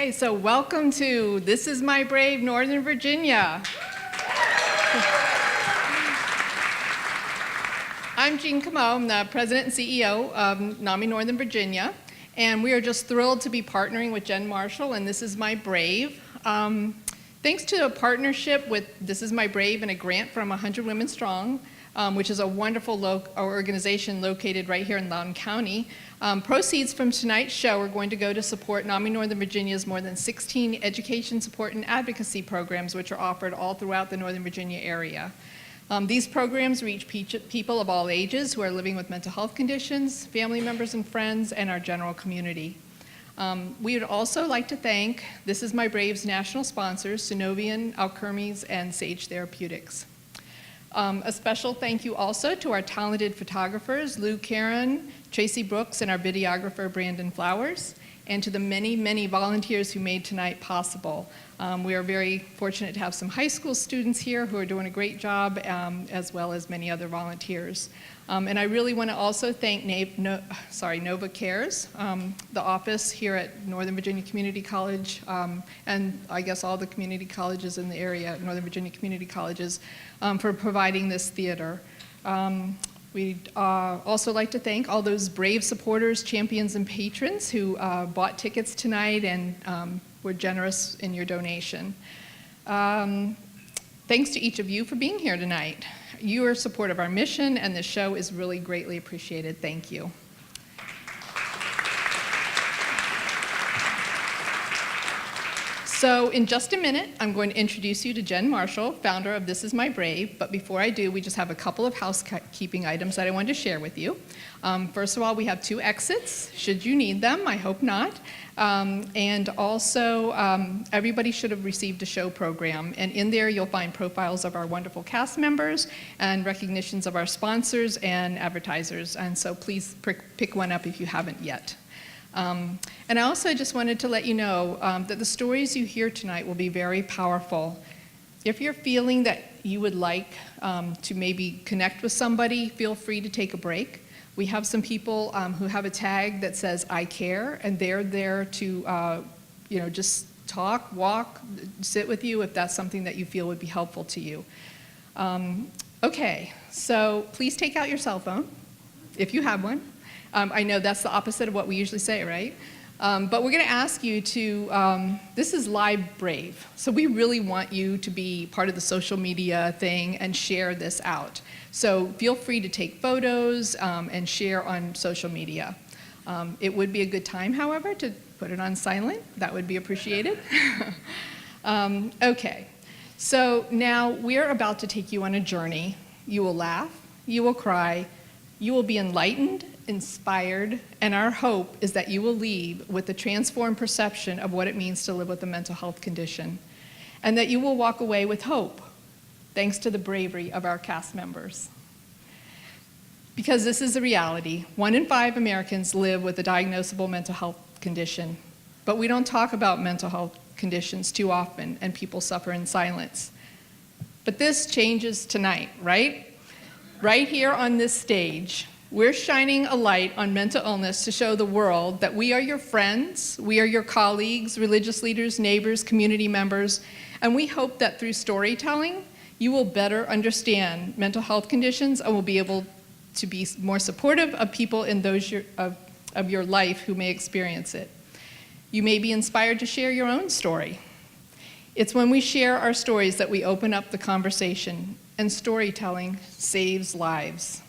Okay, so welcome to This Is My Brave, Northern Virginia. I'm Jean Camo, I'm the President and CEO of NAMI Northern Virginia, and we are just thrilled to be partnering with Jen Marshall and This Is My Brave. Thanks to a partnership with This Is My Brave and a grant from 100 Women Strong, which is a wonderful organization located right here in Loudoun County. Proceeds from tonight's show are going to go to support NAMI Northern Virginia's more than 16 education, support, and advocacy programs which are offered all throughout the Northern Virginia area. These programs reach people of all ages who are living with mental health conditions, family members and friends, and our general community. We would also like to thank This Is My Brave's national sponsors, Synovian, Alkermes, and Sage Therapeutics. A special thank you also to our talented photographers, Lou Karen, Tracy Brooks, and our videographer, Brandon Flowers, and to the many, many volunteers who made tonight possible. We are very fortunate to have some high school students here who are doing a great job, as well as many other volunteers. And I really want to also thank Nova Cares, the office here at Northern Virginia Community College, and I guess all the community colleges in the area, Northern Virginia Community Colleges, for providing this theater. We'd also like to thank all those brave supporters, champions, and patrons who bought tickets tonight and were generous in your donation. Thanks to each of you for being here tonight. Your support of our mission and this show is really greatly appreciated. Thank you. So in just a minute, I'm going to introduce you to Jen Marshall, founder of This Is My Brave. But before I do, we just have a couple of housekeeping items that I wanted to share with you. First of all, we have 2 exits, should you need them. I hope not. And also, everybody should have received a show program. And in there, you'll find profiles of our wonderful cast members and recognitions of our sponsors and advertisers. And so please pick one up if you haven't yet. And I also just wanted to let you know that the stories you hear tonight will be very powerful. If you're feeling that you would like to maybe connect with somebody, feel free to take a break. We have some people who have a tag that says, I care, and they're there to just talk, walk, sit with you if that's something that you feel would be helpful to you. Okay, so please take out your cell phone, if you have one. I know that's the opposite of what we usually say, right? But we're going to ask you to, this is Live Brave, so we really want you to be part of the social media thing and share this out. So feel free to take photos and share on social media. It would be a good time, however, to put it on silent. That would be appreciated. Okay, so now we're about to take you on a journey. You will laugh, you will cry, you will be enlightened, inspired, and our hope is that you will leave with a transformed perception of what it means to live with a mental health condition, and that you will walk away with hope, thanks to the bravery of our cast members. Because this is a reality, 1 in 5 Americans live with a diagnosable mental health condition, but we don't talk about mental health conditions too often, and people suffer in silence. But this changes tonight, right? Right here on this stage, we're shining a light on mental illness to show the world that we are your friends, we are your colleagues, religious leaders, neighbors, community members, and we hope that through storytelling, you will better understand mental health conditions and will be able to be more supportive of people in those of your life who may experience it. You may be inspired to share your own story. It's when we share our stories that we open up the conversation, and storytelling saves lives.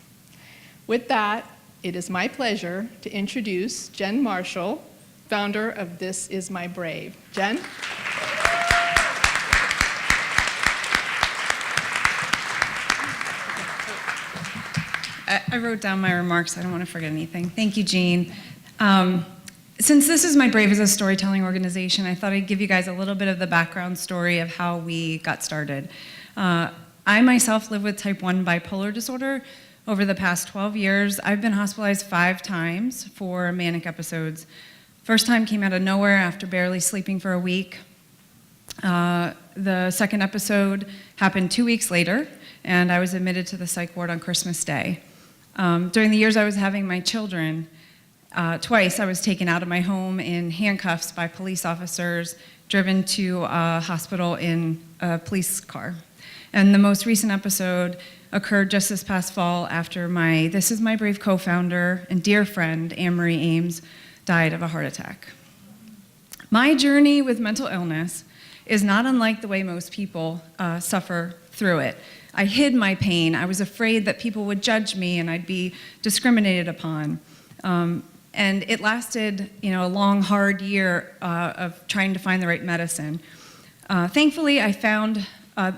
With that, it is my pleasure to introduce Jen Marshall, founder of This Is My Brave. Jen? I wrote down my remarks. I don't want to forget anything. Thank you, Jean. Since This Is My Brave is a storytelling organization, I thought I'd give you guys a little bit of the background story of how we got started. I myself live with type 1 bipolar disorder. Over the past 12 years, I've been hospitalized 5 times for manic episodes. First time came out of nowhere after barely sleeping for a week. The second episode happened 2 weeks later, and I was admitted to the psych ward on Christmas Day. During the years I was having my children, Twice I was taken out of my home in handcuffs by police officers, driven to a hospital in a police car. And the most recent episode occurred just this past fall after my This Is My Brave co-founder and dear friend, Anne-Marie Ames, died of a heart attack. My journey with mental illness is not unlike the way most people suffer through it. I hid my pain. I was afraid that people would judge me and I'd be discriminated upon. And it lasted, a long, hard year of trying to find the right medicine. Thankfully, I found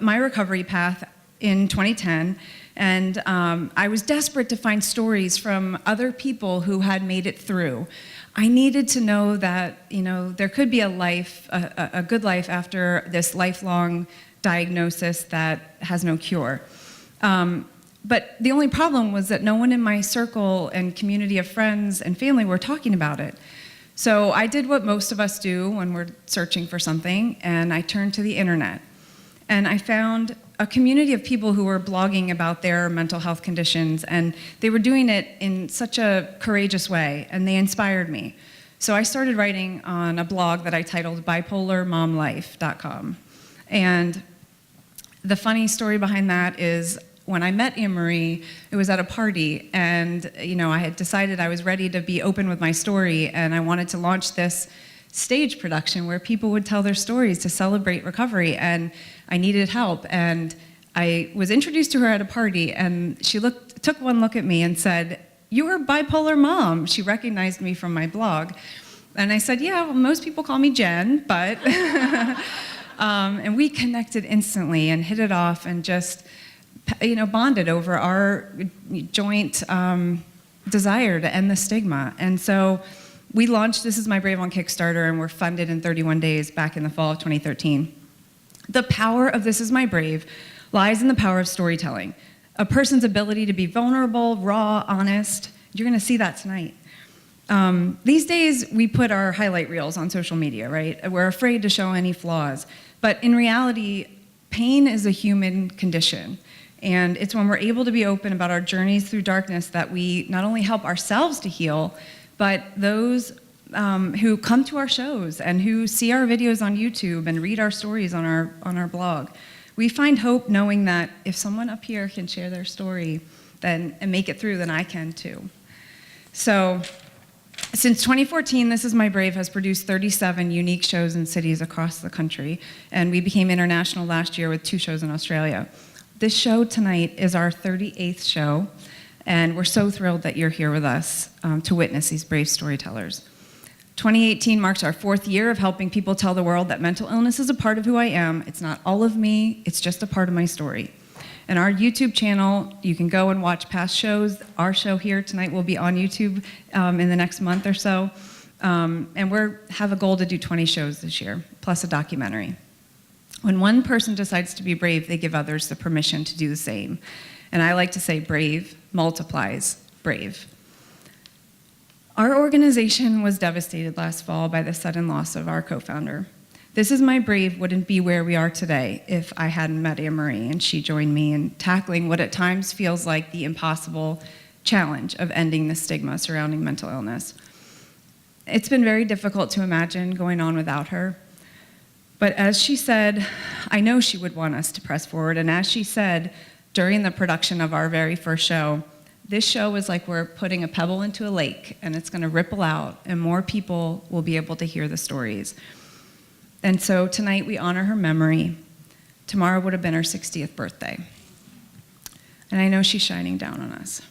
my recovery path in 2010, and I was desperate to find stories from other people who had made it through. I needed to know that, there could be a life, a good life after this lifelong diagnosis that has no cure. But the only problem was that no one in my circle and community of friends and family were talking about it. So I did what most of us do when we're searching for something, and I turned to the internet. And I found a community of people who were blogging about their mental health conditions, and they were doing it in such a courageous way, and they inspired me. So I started writing on a blog that I titled bipolarmomlife.com. And the funny story behind that is when I met Anne-Marie, it was at a party, and I had decided I was ready to be open with my story, and I wanted to launch this stage production where people would tell their stories to celebrate recovery, and I needed help. And I was introduced to her at a party, and she took one look at me and said, "You're a bipolar mom." She recognized me from my blog. And I said, "Yeah, well, most people call me Jen, but..." And we connected instantly and hit it off and just bonded over our joint desire to end the stigma. And so we launched This Is My Brave on Kickstarter, and we're funded in 31 days back in the fall of 2013. The power of This Is My Brave lies in the power of storytelling, a person's ability to be vulnerable, raw, honest. You're going to see that tonight. These days, we put our highlight reels on social media, right? We're afraid to show any flaws. But in reality, pain is a human condition. And it's when we're able to be open about our journeys through darkness that we not only help ourselves to heal, but those who come to our shows and who see our videos on YouTube and read our stories on our blog. We find hope knowing that if someone up here can share their story and make it through, then I can too. So since 2014, This Is My Brave has produced 37 unique shows in cities across the country, and we became international last year with 2 shows in Australia. This show tonight is our 38th show, and we're so thrilled that you're here with us to witness these brave storytellers. 2018 marks our 4th year of helping people tell the world that mental illness is a part of who I am. It's not all of me, it's just a part of my story. And our YouTube channel, you can go and watch past shows. Our show here tonight will be on YouTube in the next month or so. And we have a goal to do 20 shows this year, plus a documentary. When one person decides to be brave, they give others the permission to do the same. And I like to say brave multiplies brave. Our organization was devastated last fall by the sudden loss of our co-founder. This Is My Brave wouldn't be where we are today if I hadn't met Anne-Marie and she joined me in tackling what at times feels like the impossible challenge of ending the stigma surrounding mental illness. It's been very difficult to imagine going on without her. But as she said, I know she would want us to press forward. And as she said during the production of our very first show, this show is like we're putting a pebble into a lake, and it's going to ripple out, and more people will be able to hear the stories. And so tonight we honor her memory. Tomorrow would have been her 60th birthday. And I know she's shining down on us.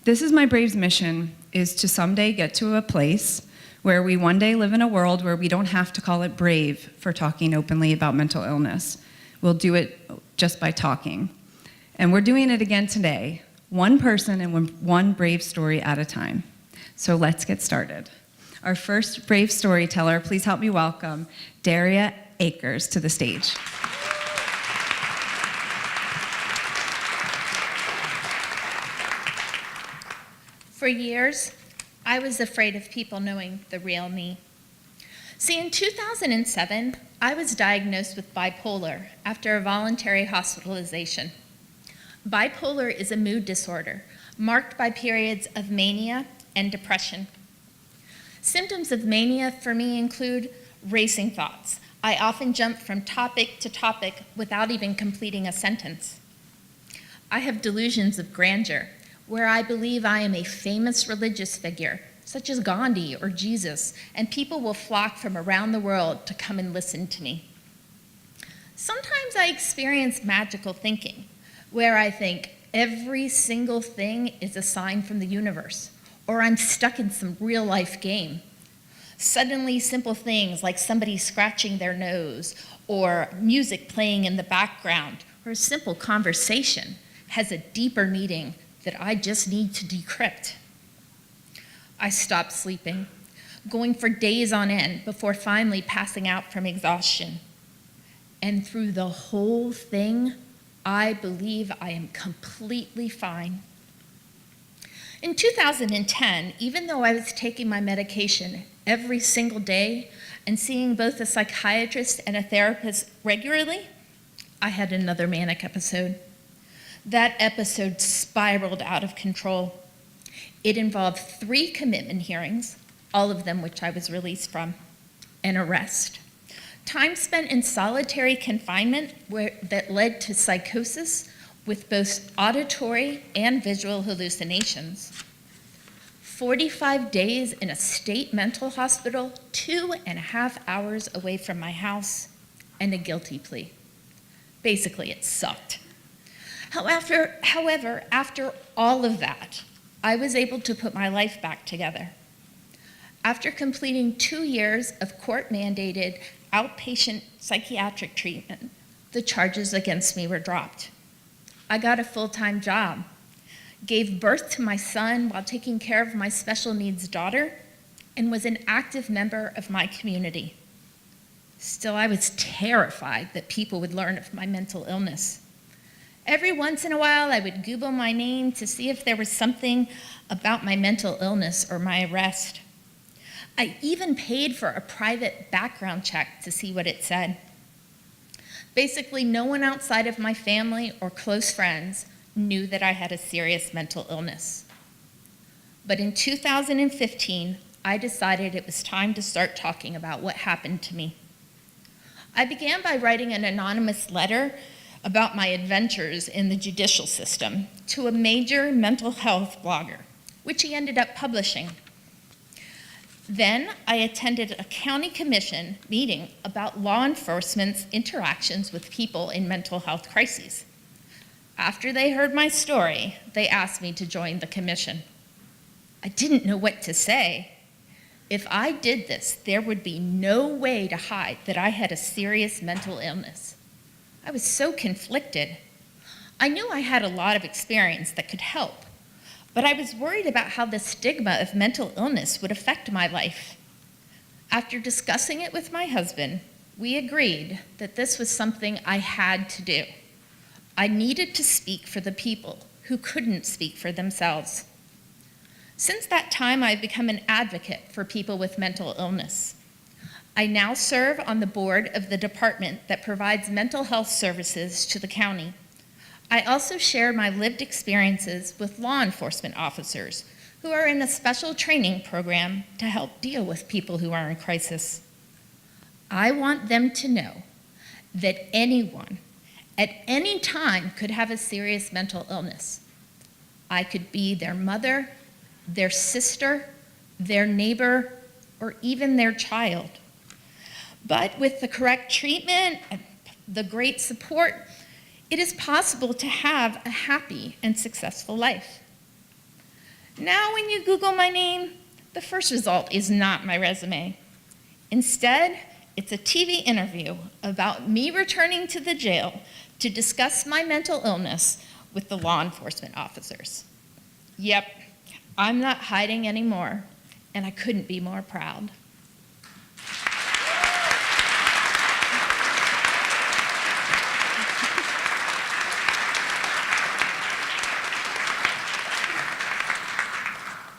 This Is My Brave's mission is to someday get to a place where we one day live in a world where we don't have to call it brave for talking openly about mental illness. We'll do it just by talking. And we're doing it again today, one person and one brave story at a time. So let's get started. Our first brave storyteller, please help me welcome Daria Akers to the stage. For years, I was afraid of people knowing the real me. See, in 2007, I was diagnosed with bipolar after a voluntary hospitalization. Bipolar is a mood disorder marked by periods of mania and depression. Symptoms of mania for me include racing thoughts. I often jump from topic to topic without even completing a sentence. I have delusions of grandeur, where I believe I am a famous religious figure, such as Gandhi or Jesus, and people will flock from around the world to come and listen to me. Sometimes I experience magical thinking, where I think every single thing is a sign from the universe, or I'm stuck in some real-life game. Suddenly, simple things like somebody scratching their nose, or music playing in the background, or a simple conversation has a deeper meaning that I just need to decrypt. I stop sleeping, going for days on end before finally passing out from exhaustion. And through the whole thing, I believe I am completely fine. In 2010, even though I was taking my medication every single day and seeing both a psychiatrist and a therapist regularly, I had another manic episode. That episode spiraled out of control. It involved 3 commitment hearings, all of them which I was released from, an arrest, time spent in solitary confinement that led to psychosis with both auditory and visual hallucinations, 45 days in a state mental hospital 2.5 hours away from my house, and a guilty plea. Basically, it sucked. However, after all of that, I was able to put my life back together. After completing 2 years of court-mandated outpatient psychiatric treatment, the charges against me were dropped. I got a full-time job, gave birth to my son while taking care of my special needs daughter, and was an active member of my community. Still, I was terrified that people would learn of my mental illness. Every once in a while, I would Google my name to see if there was something about my mental illness or my arrest. I even paid for a private background check to see what it said. Basically, no one outside of my family or close friends knew that I had a serious mental illness. But in 2015, I decided it was time to start talking about what happened to me. I began by writing an anonymous letter about my adventures in the judicial system to a major mental health blogger, which he ended up publishing. Then I attended a county commission meeting about law enforcement's interactions with people in mental health crises. After they heard my story, they asked me to join the commission. I didn't know what to say. If I did this, there would be no way to hide that I had a serious mental illness. I was so conflicted. I knew I had a lot of experience that could help, but I was worried about how the stigma of mental illness would affect my life. After discussing it with my husband, we agreed that this was something I had to do. I needed to speak for the people who couldn't speak for themselves. Since that time, I've become an advocate for people with mental illness. I now serve on the board of the department that provides mental health services to the county. I also share my lived experiences with law enforcement officers who are in a special training program to help deal with people who are in crisis. I want them to know that anyone at any time could have a serious mental illness. I could be their mother, their sister, their neighbor, or even their child. But with the correct treatment and the great support, it is possible to have a happy and successful life. Now, when you Google my name, the first result is not my resume. Instead, it's a TV interview about me returning to the jail to discuss my mental illness with the law enforcement officers. Yep, I'm not hiding anymore, and I couldn't be more proud.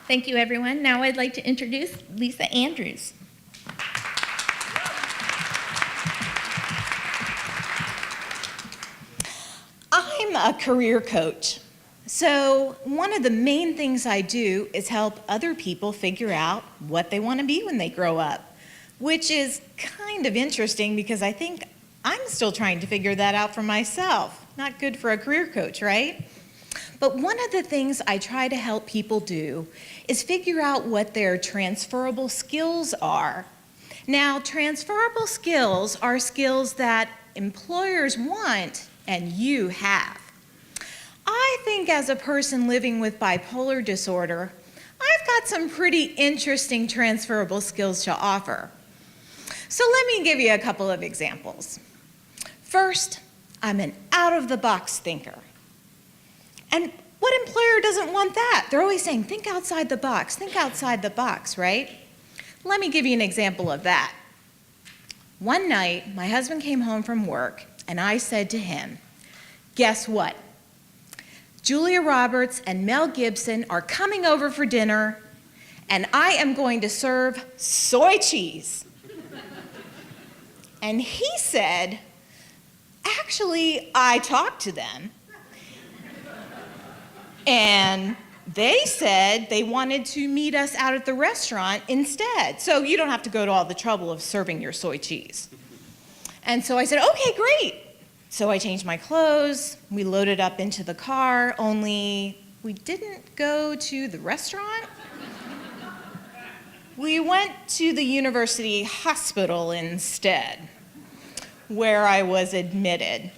Thank you, everyone. Now I'd like to introduce Lisa Andrews. I'm a career coach. So one of the main things I do is help other people figure out what they want to be when they grow up, which is kind of interesting because I think I'm still trying to figure that out for myself. Not good for a career coach, right? But one of the things I try to help people do is figure out what their transferable skills are. Now, transferable skills are skills that employers want and you have. I think as a person living with bipolar disorder, I've got some pretty interesting transferable skills to offer. So let me give you a couple of examples. First, I'm an out-of-the-box thinker. And what employer doesn't want that? They're always saying, think outside the box, right? Let me give you an example of that. One night, my husband came home from work, and I said to him, guess what? Julia Roberts and Mel Gibson are coming over for dinner, and I am going to serve soy cheese. And he said, actually, I talked to them, and they said they wanted to meet us out at the restaurant instead, so you don't have to go to all the trouble of serving your soy cheese. And so I said, okay, great. So I changed my clothes, we loaded up into the car, only we didn't go to the restaurant. We went to the university hospital instead, where I was admitted.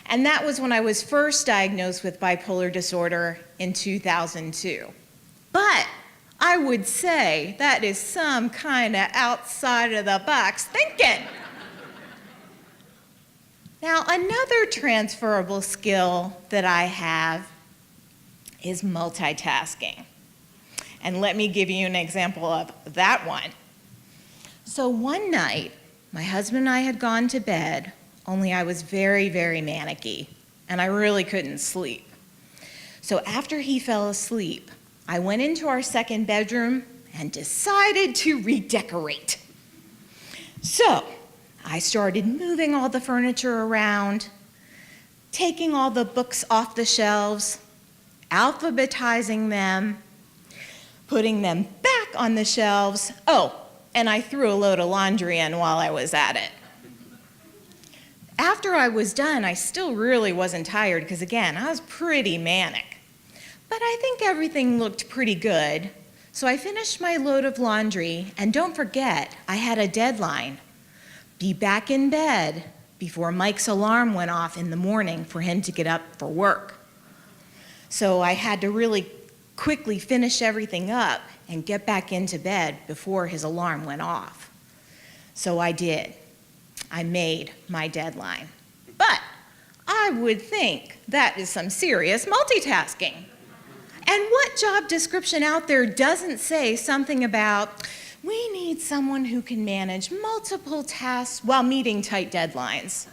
And that was when I was first diagnosed with bipolar disorder in 2002. But I would say that is some kind of outside of the box thinking. Now, another transferable skill that I have is multitasking. And let me give you an example of that one. So one night, my husband and I had gone to bed, only I was very, very manicky, and I really couldn't sleep. So after he fell asleep, I went into our second bedroom and decided to redecorate. So I started moving all the furniture around, taking all the books off the shelves, alphabetizing them, putting them back on the shelves. Oh, and I threw a load of laundry in while I was at it. After I was done, I still really wasn't tired because, again, I was pretty manic. But I think everything looked pretty good. So I finished my load of laundry, and don't forget, I had a deadline. Be back in bed before Mike's alarm went off in the morning for him to get up for work. So I had to really quickly finish everything up and get back into bed before his alarm went off. So I did. I made my deadline. But I would think that is some serious multitasking. And what job description out there doesn't say something about, we need someone who can manage multiple tasks while meeting tight deadlines?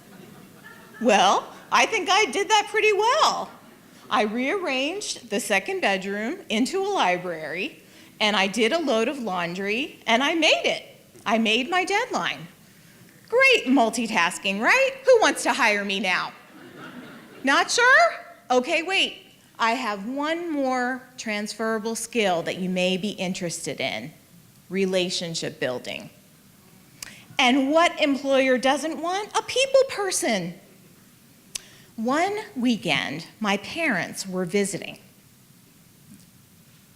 Well, I think I did that pretty well. I rearranged the second bedroom into a library, and I did a load of laundry, and I made it. I made my deadline. Great multitasking, right? Who wants to hire me now? Not sure? Okay, wait. I have one more transferable skill that you may be interested in: relationship building. And what employer doesn't want? A people person. One weekend, my parents were visiting,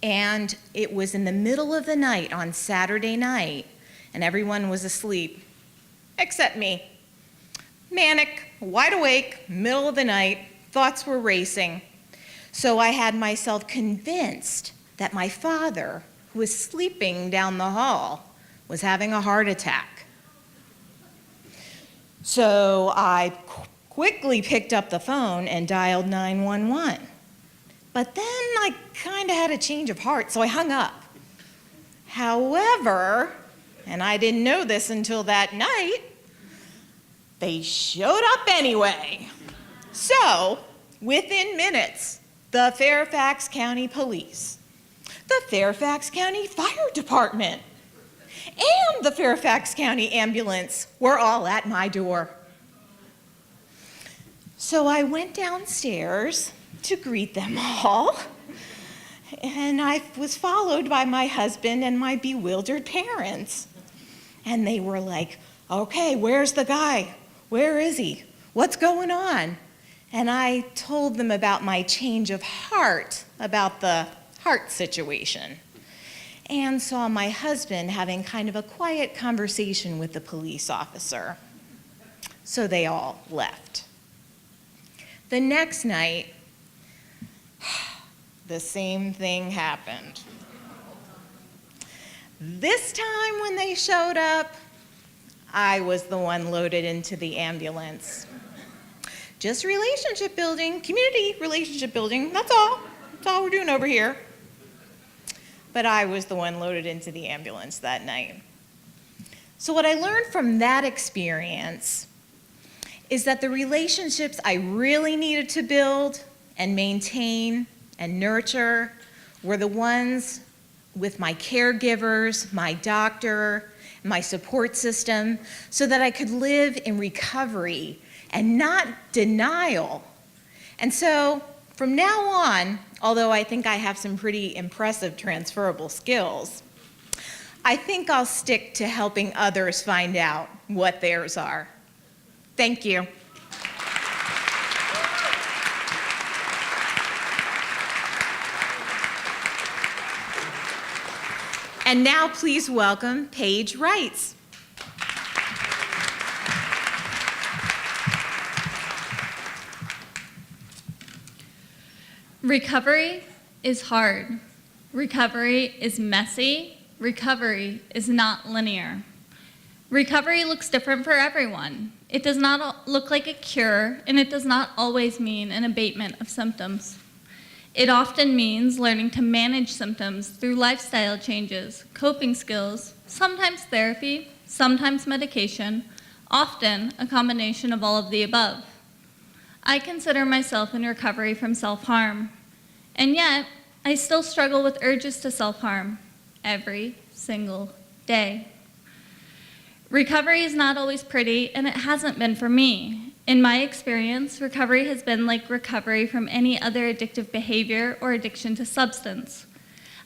and it was in the middle of the night on Saturday night, and everyone was asleep, except me. Manic, wide awake, middle of the night, thoughts were racing. So I had myself convinced that my father, who was sleeping down the hall, was having a heart attack. So I quickly picked up the phone and dialed 911. But then I kind of had a change of heart, so I hung up. However, and I didn't know this until that night, they showed up anyway. So, within minutes, the Fairfax County Police, the Fairfax County Fire Department, and the Fairfax County Ambulance were all at my door. So I went downstairs to greet them all. And I was followed by my husband and my bewildered parents. And they were like, okay, where's the guy? Where is he? What's going on? And I told them about my change of heart, about the heart situation, and saw my husband having kind of a quiet conversation with the police officer. So they all left. The next night, the same thing happened. This time when they showed up, I was the one loaded into the ambulance. Just relationship building, community relationship building, that's all. That's all we're doing over here. But I was the one loaded into the ambulance that night. So what I learned from that experience is that the relationships I really needed to build and maintain and nurture were the ones with my caregivers, my doctor, my support system, so that I could live in recovery and not denial. And so from now on, although I think I have some pretty impressive transferable skills, I think I'll stick to helping others find out what theirs are. Thank you. And now please welcome Paige Wrights. Recovery is hard. Recovery is messy. Recovery is not linear. Recovery looks different for everyone. It does not look like a cure, and it does not always mean an abatement of symptoms. It often means learning to manage symptoms through lifestyle changes, coping skills, sometimes therapy, sometimes medication, often a combination of all of the above. I consider myself in recovery from self-harm, and yet I still struggle with urges to self-harm every single day. Recovery is not always pretty, and it hasn't been for me. In my experience, recovery has been like recovery from any other addictive behavior or addiction to substance.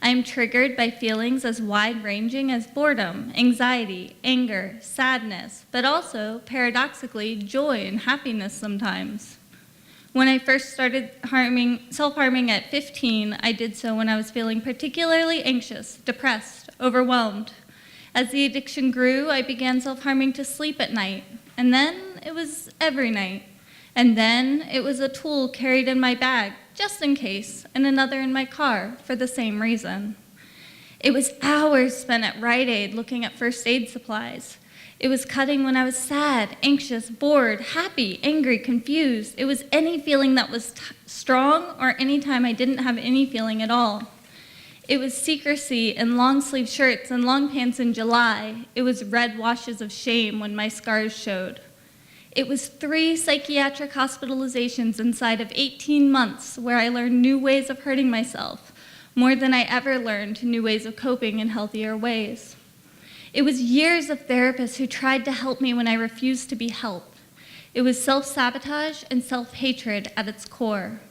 I am triggered by feelings as wide-ranging as boredom, anxiety, anger, sadness, but also, paradoxically, joy and happiness sometimes. When I first started self-harming at 15, I did so when I was feeling particularly anxious, depressed, overwhelmed. As the addiction grew, I began self-harming to sleep at night, and then it was every night. And then it was a tool carried in my bag, just in case, and another in my car for the same reason. It was hours spent at Rite Aid looking at first aid supplies. It was cutting when I was sad, anxious, bored, happy, angry, confused. It was any feeling that was strong or any time I didn't have any feeling at all. It was secrecy and long-sleeve shirts and long pants in July. It was red washes of shame when my scars showed. It was 3 psychiatric hospitalizations inside of 18 months where I learned new ways of hurting myself, more than I ever learned new ways of coping in healthier ways. It was years of therapists who tried to help me when I refused to be helped. It was self-sabotage and self-hatred at its core.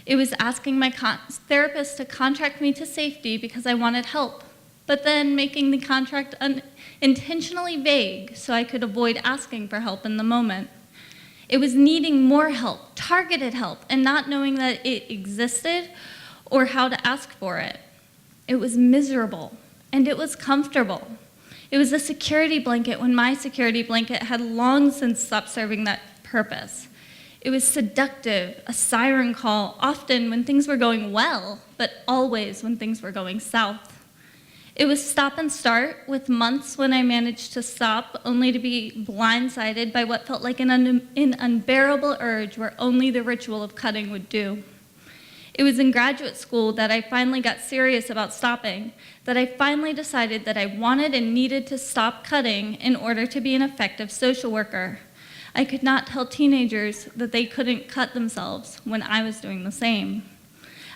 It was asking my therapist to contract me to safety because I wanted help, but then making the contract intentionally vague so I could avoid asking for help in the moment. It was needing more help, targeted help, and not knowing that it existed or how to ask for it. It was miserable, and it was comfortable. It was a security blanket when my security blanket had long since stopped serving that purpose. It was seductive, a siren call, often when things were going well, but always when things were going south. It was stop and start, with months when I managed to stop, only to be blindsided by what felt like an unbearable urge where only the ritual of cutting would do. It was in graduate school that I finally got serious about stopping, that I finally decided that I wanted and needed to stop cutting in order to be an effective social worker. I could not tell teenagers that they couldn't cut themselves when I was doing the same.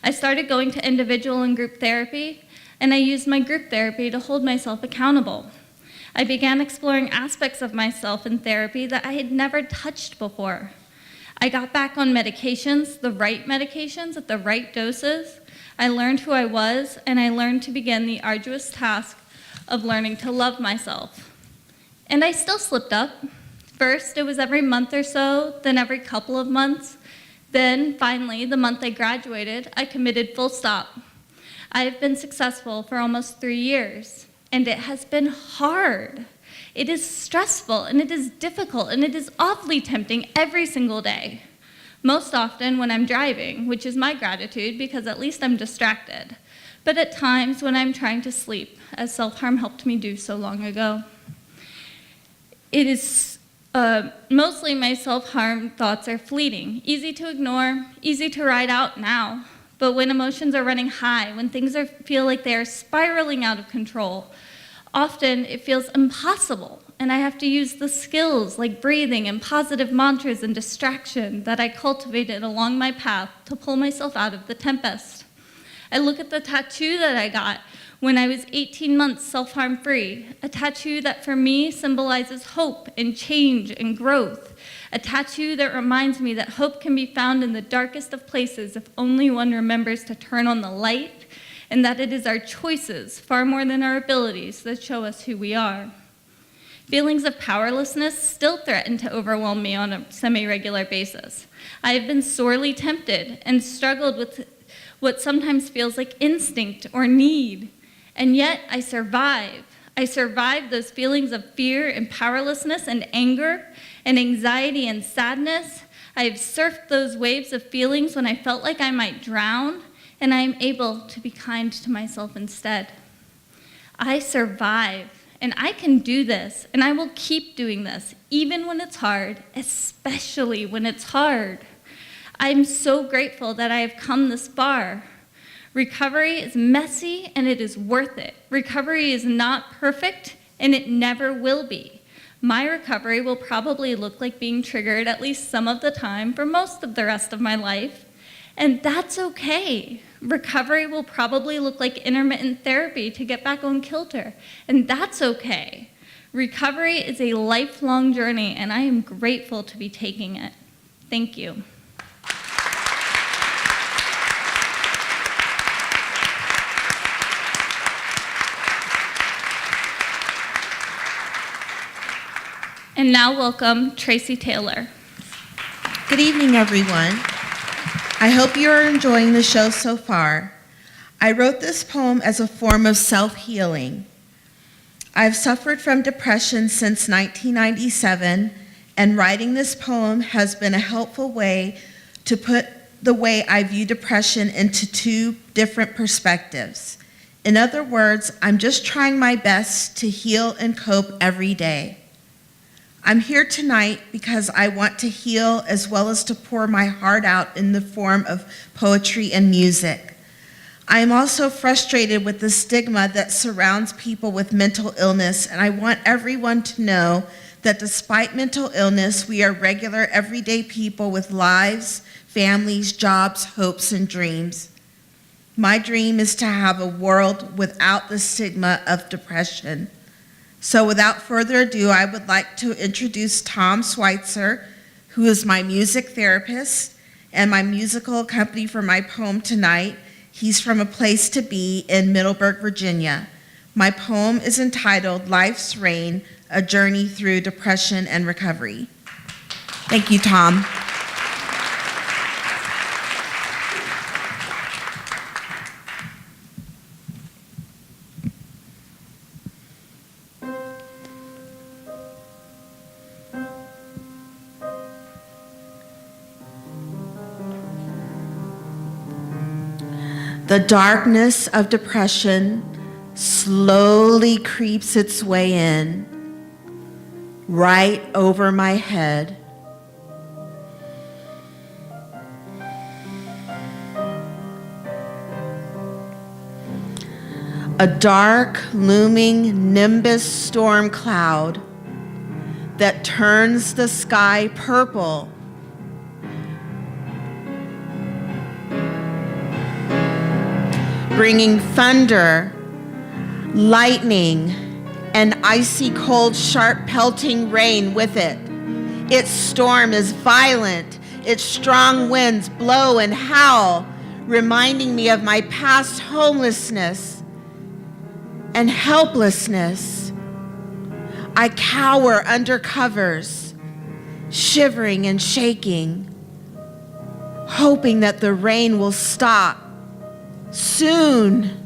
I started going to individual and group therapy, and I used my group therapy to hold myself accountable. I began exploring aspects of myself in therapy that I had never touched before. I got back on medications, the right medications at the right doses. I learned who I was, and I learned to begin the arduous task of learning to love myself. And I still slipped up. First, it was every month or so, then every couple of months. Then, finally, the month I graduated, I committed full stop. I have been successful for almost 3 years, and it has been hard. It is stressful, and it is difficult, and it is awfully tempting every single day. Most often when I'm driving, which is my gratitude because at least I'm distracted. But at times when I'm trying to sleep, as self-harm helped me do so long ago. It is mostly my self-harm thoughts are fleeting, easy to ignore, easy to ride out now. But when emotions are running high, when things feel like they are spiraling out of control, often it feels impossible, and I have to use the skills like breathing and positive mantras and distraction that I cultivated along my path to pull myself out of the tempest. I look at the tattoo that I got when I was 18 months self-harm free, a tattoo that for me symbolizes hope and change and growth, a tattoo that reminds me that hope can be found in the darkest of places if only one remembers to turn on the light, and that it is our choices, far more than our abilities, that show us who we are. Feelings of powerlessness still threaten to overwhelm me on a semi-regular basis. I have been sorely tempted and struggled with what sometimes feels like instinct or need, and yet I survive. I survive those feelings of fear and powerlessness and anger and anxiety and sadness. I have surfed those waves of feelings when I felt like I might drown, and I am able to be kind to myself instead. I survive, and I can do this, and I will keep doing this, even when it's hard, especially when it's hard. I'm so grateful that I have come this far. Recovery is messy, and it is worth it. Recovery is not perfect, and it never will be. My recovery will probably look like being triggered at least some of the time for most of the rest of my life, and that's okay. Recovery will probably look like intermittent therapy to get back on kilter, and that's okay. Recovery is a lifelong journey, and I am grateful to be taking it. Thank you. And now welcome Tracy Taylor. Good evening, everyone. I hope you are enjoying the show so far. I wrote this poem as a form of self-healing. I've suffered from depression since 1997, and writing this poem has been a helpful way to put the way I view depression into two different perspectives. In other words, I'm just trying my best to heal and cope every day. I'm here tonight because I want to heal as well as to pour my heart out in the form of poetry and music. I am also frustrated with the stigma that surrounds people with mental illness, and I want everyone to know that despite mental illness, we are regular, everyday people with lives, families, jobs, hopes, and dreams. My dream is to have a world without the stigma of depression. So without further ado, I would like to introduce Tom Schweitzer, who is my music therapist and my musical accompanist for my poem tonight. He's from A Place to Be in Middleburg, Virginia. My poem is entitled Life's Rain, A Journey Through Depression and Recovery. Thank you, Tom. The darkness of depression slowly creeps its way in, right over my head. A dark, looming nimbus storm cloud that turns the sky purple. Bringing thunder, lightning, and icy cold, sharp pelting rain with it. Its storm is violent Its strong winds blow and howl, reminding me of my past homelessness and helplessness. I cower under covers, shivering and shaking, hoping that the rain will stop soon.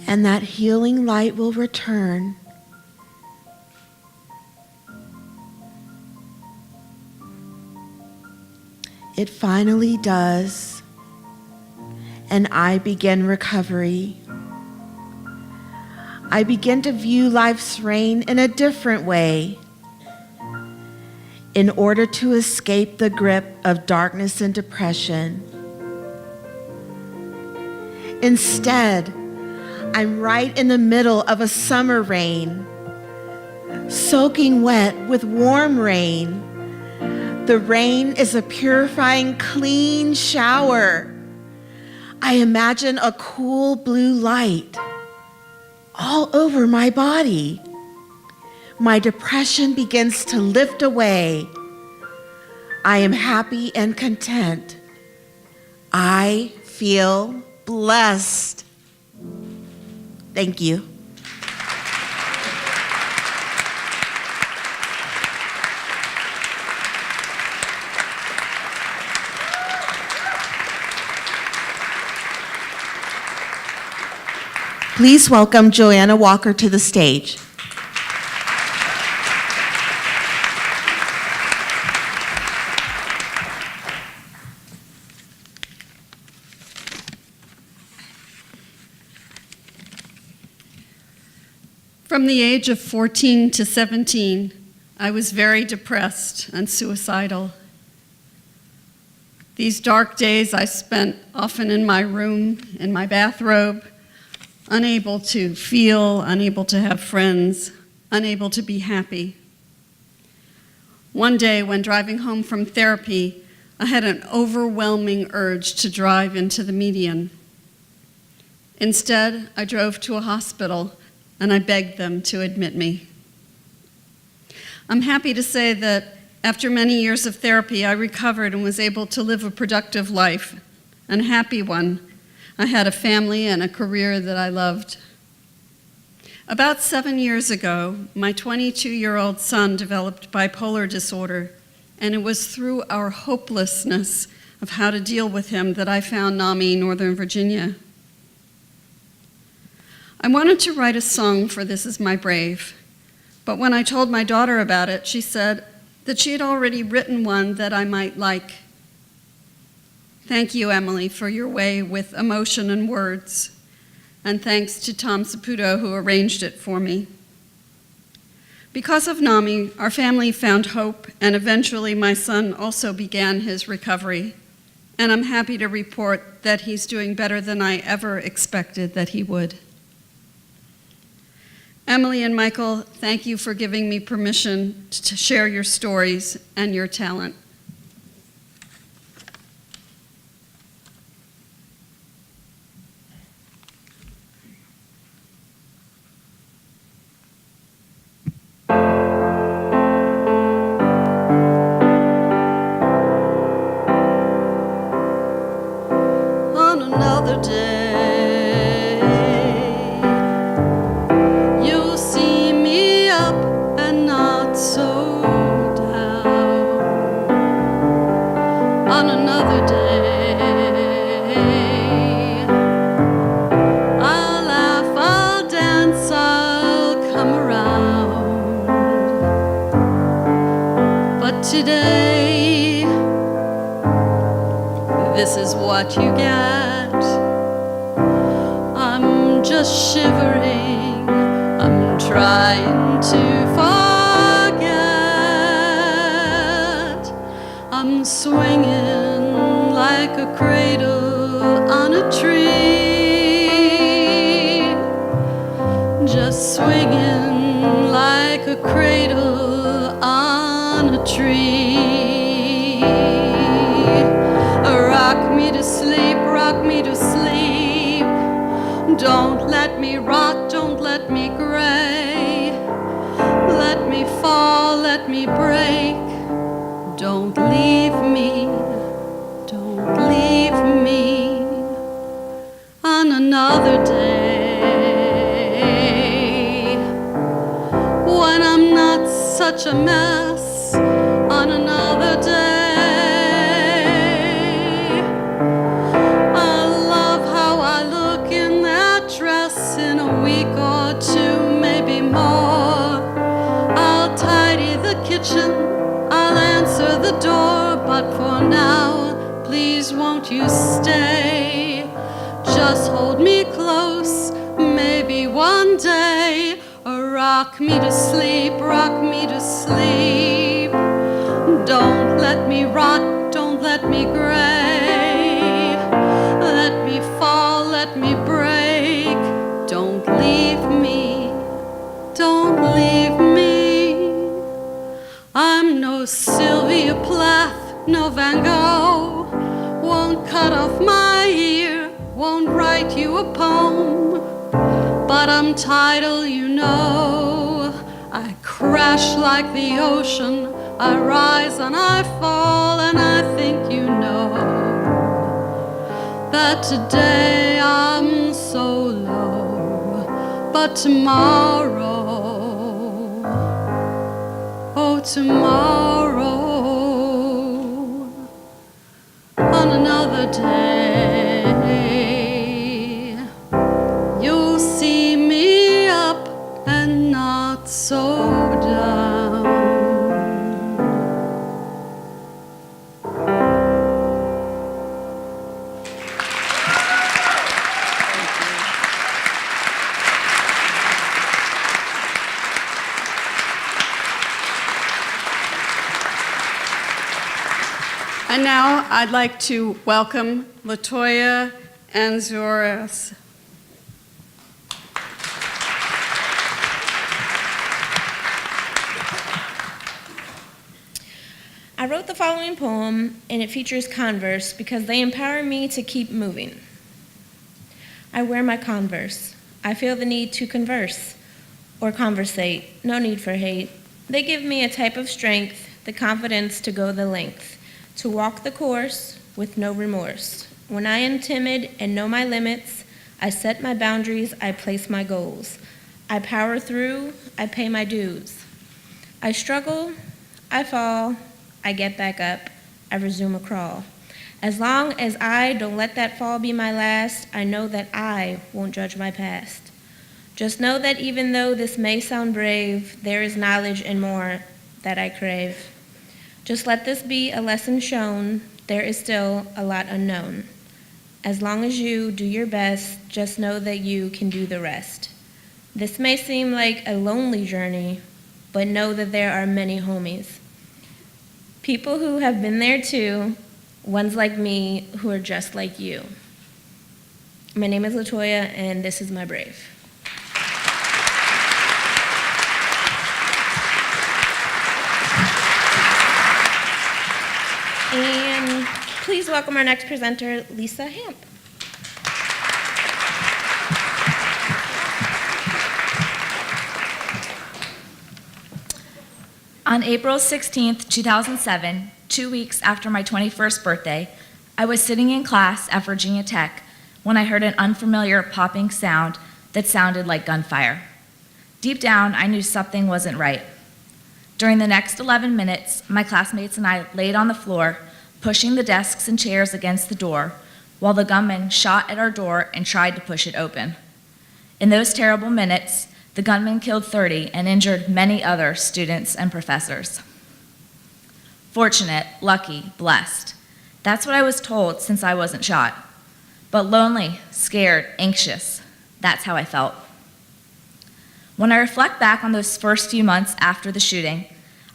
And that healing light will return. It finally does, and I begin recovery. I begin to view life's rain in a different way. In order to escape the grip of darkness and depression. Instead, I'm right in the middle of a summer rain, soaking wet with warm rain. The rain is a purifying, clean shower. I imagine a cool blue light all over my body. My depression begins to lift away. I am happy and content. I feel blessed. Thank you. Please welcome Joanna Walker to the stage. From the age of 14 to 17, I was very depressed and suicidal. These dark days I spent often in my room, in my bathrobe, unable to feel, unable to have friends, unable to be happy. One day when driving home from therapy, I had an overwhelming urge to drive into the median. Instead, I drove to a hospital and I begged them to admit me. I'm happy to say that after many years of therapy, I recovered and was able to live a productive life, and a happy one. I had a family and a career that I loved. About 7 years ago, my 22-year-old son developed bipolar disorder, and it was through our hopelessness of how to deal with him that I found NAMI Northern Virginia. I wanted to write a song for This Is My Brave, but when I told my daughter about it, she said that she had already written one that I might like. Thank you, Emily, for your way with emotion and words, and thanks to Tom Saputo, who arranged it for me. Because of NAMI, our family found hope, and eventually my son also began his recovery, and I'm happy to report that he's doing better than I ever expected that he would. Emily and Michael, thank you for giving me permission to share your stories and your talent. On another day, on another day, I'll laugh, I'll dance, I'll come around. But today, this is what you get. I'm just shivering, I'm trying to forget. I'm swinging like a cradle on a tree, just swinging like a cradle on tree. Rock me to sleep, rock me to sleep. Don't let me rot, don't let me gray. Let me fall, let me break. Don't leave me, don't leave me on another day. When I'm not such a mess, on another day. I love how I look in that dress in a week or two, maybe more. I'll tidy the kitchen, I'll answer the door, but for now, please won't you stay? Just hold me close, maybe one day. Rock me to sleep, rock me to sleep. Don't let me rot, don't let me gray. Let me fall, let me break. Don't leave me, don't leave me. I'm no Sylvia Plath, no Van Gogh. Won't cut off my ear, won't write you a poem. But I'm tidal, you know. I crash like the ocean. I rise and I fall, and I think you know that today I'm so low, but tomorrow, oh tomorrow, on another day, you'll see me up and not so down. And now I'd like to welcome LaToya Anzores. I wrote the following poem, and it features Converse because they empower me to keep moving. I wear my Converse. I feel the need to converse or conversate. No need for hate. They give me a type of strength, the confidence to go the length, to walk the course with no remorse. When I am timid and know my limits, I set my boundaries, I place my goals. I power through, I pay my dues. I struggle, I fall, I get back up, I resume a crawl. As long as I don't let that fall be my last, I know that I won't judge my past. Just know that even though this may sound brave, there is knowledge and more that I crave. Just let this be a lesson shown, there is still a lot unknown. As long as you do your best, just know that you can do the rest. This may seem like a lonely journey, but know that there are many homies. People who have been there too, ones like me who are just like you. My name is LaToya, and this is my brave. And please welcome our next presenter, Lisa Hamp. On April 16th, 2007, 2 weeks after my 21st birthday, I was sitting in class at Virginia Tech when I heard an unfamiliar popping sound that sounded like gunfire. Deep down, I knew something wasn't right. During the next 11 minutes, my classmates and I laid on the floor, pushing the desks and chairs against the door, while the gunman shot at our door and tried to push it open. In those terrible minutes, the gunman killed 30 and injured many other students and professors. Fortunate, lucky, blessed. That's what I was told since I wasn't shot. But lonely, scared, anxious, that's how I felt. When I reflect back on those first few months after the shooting,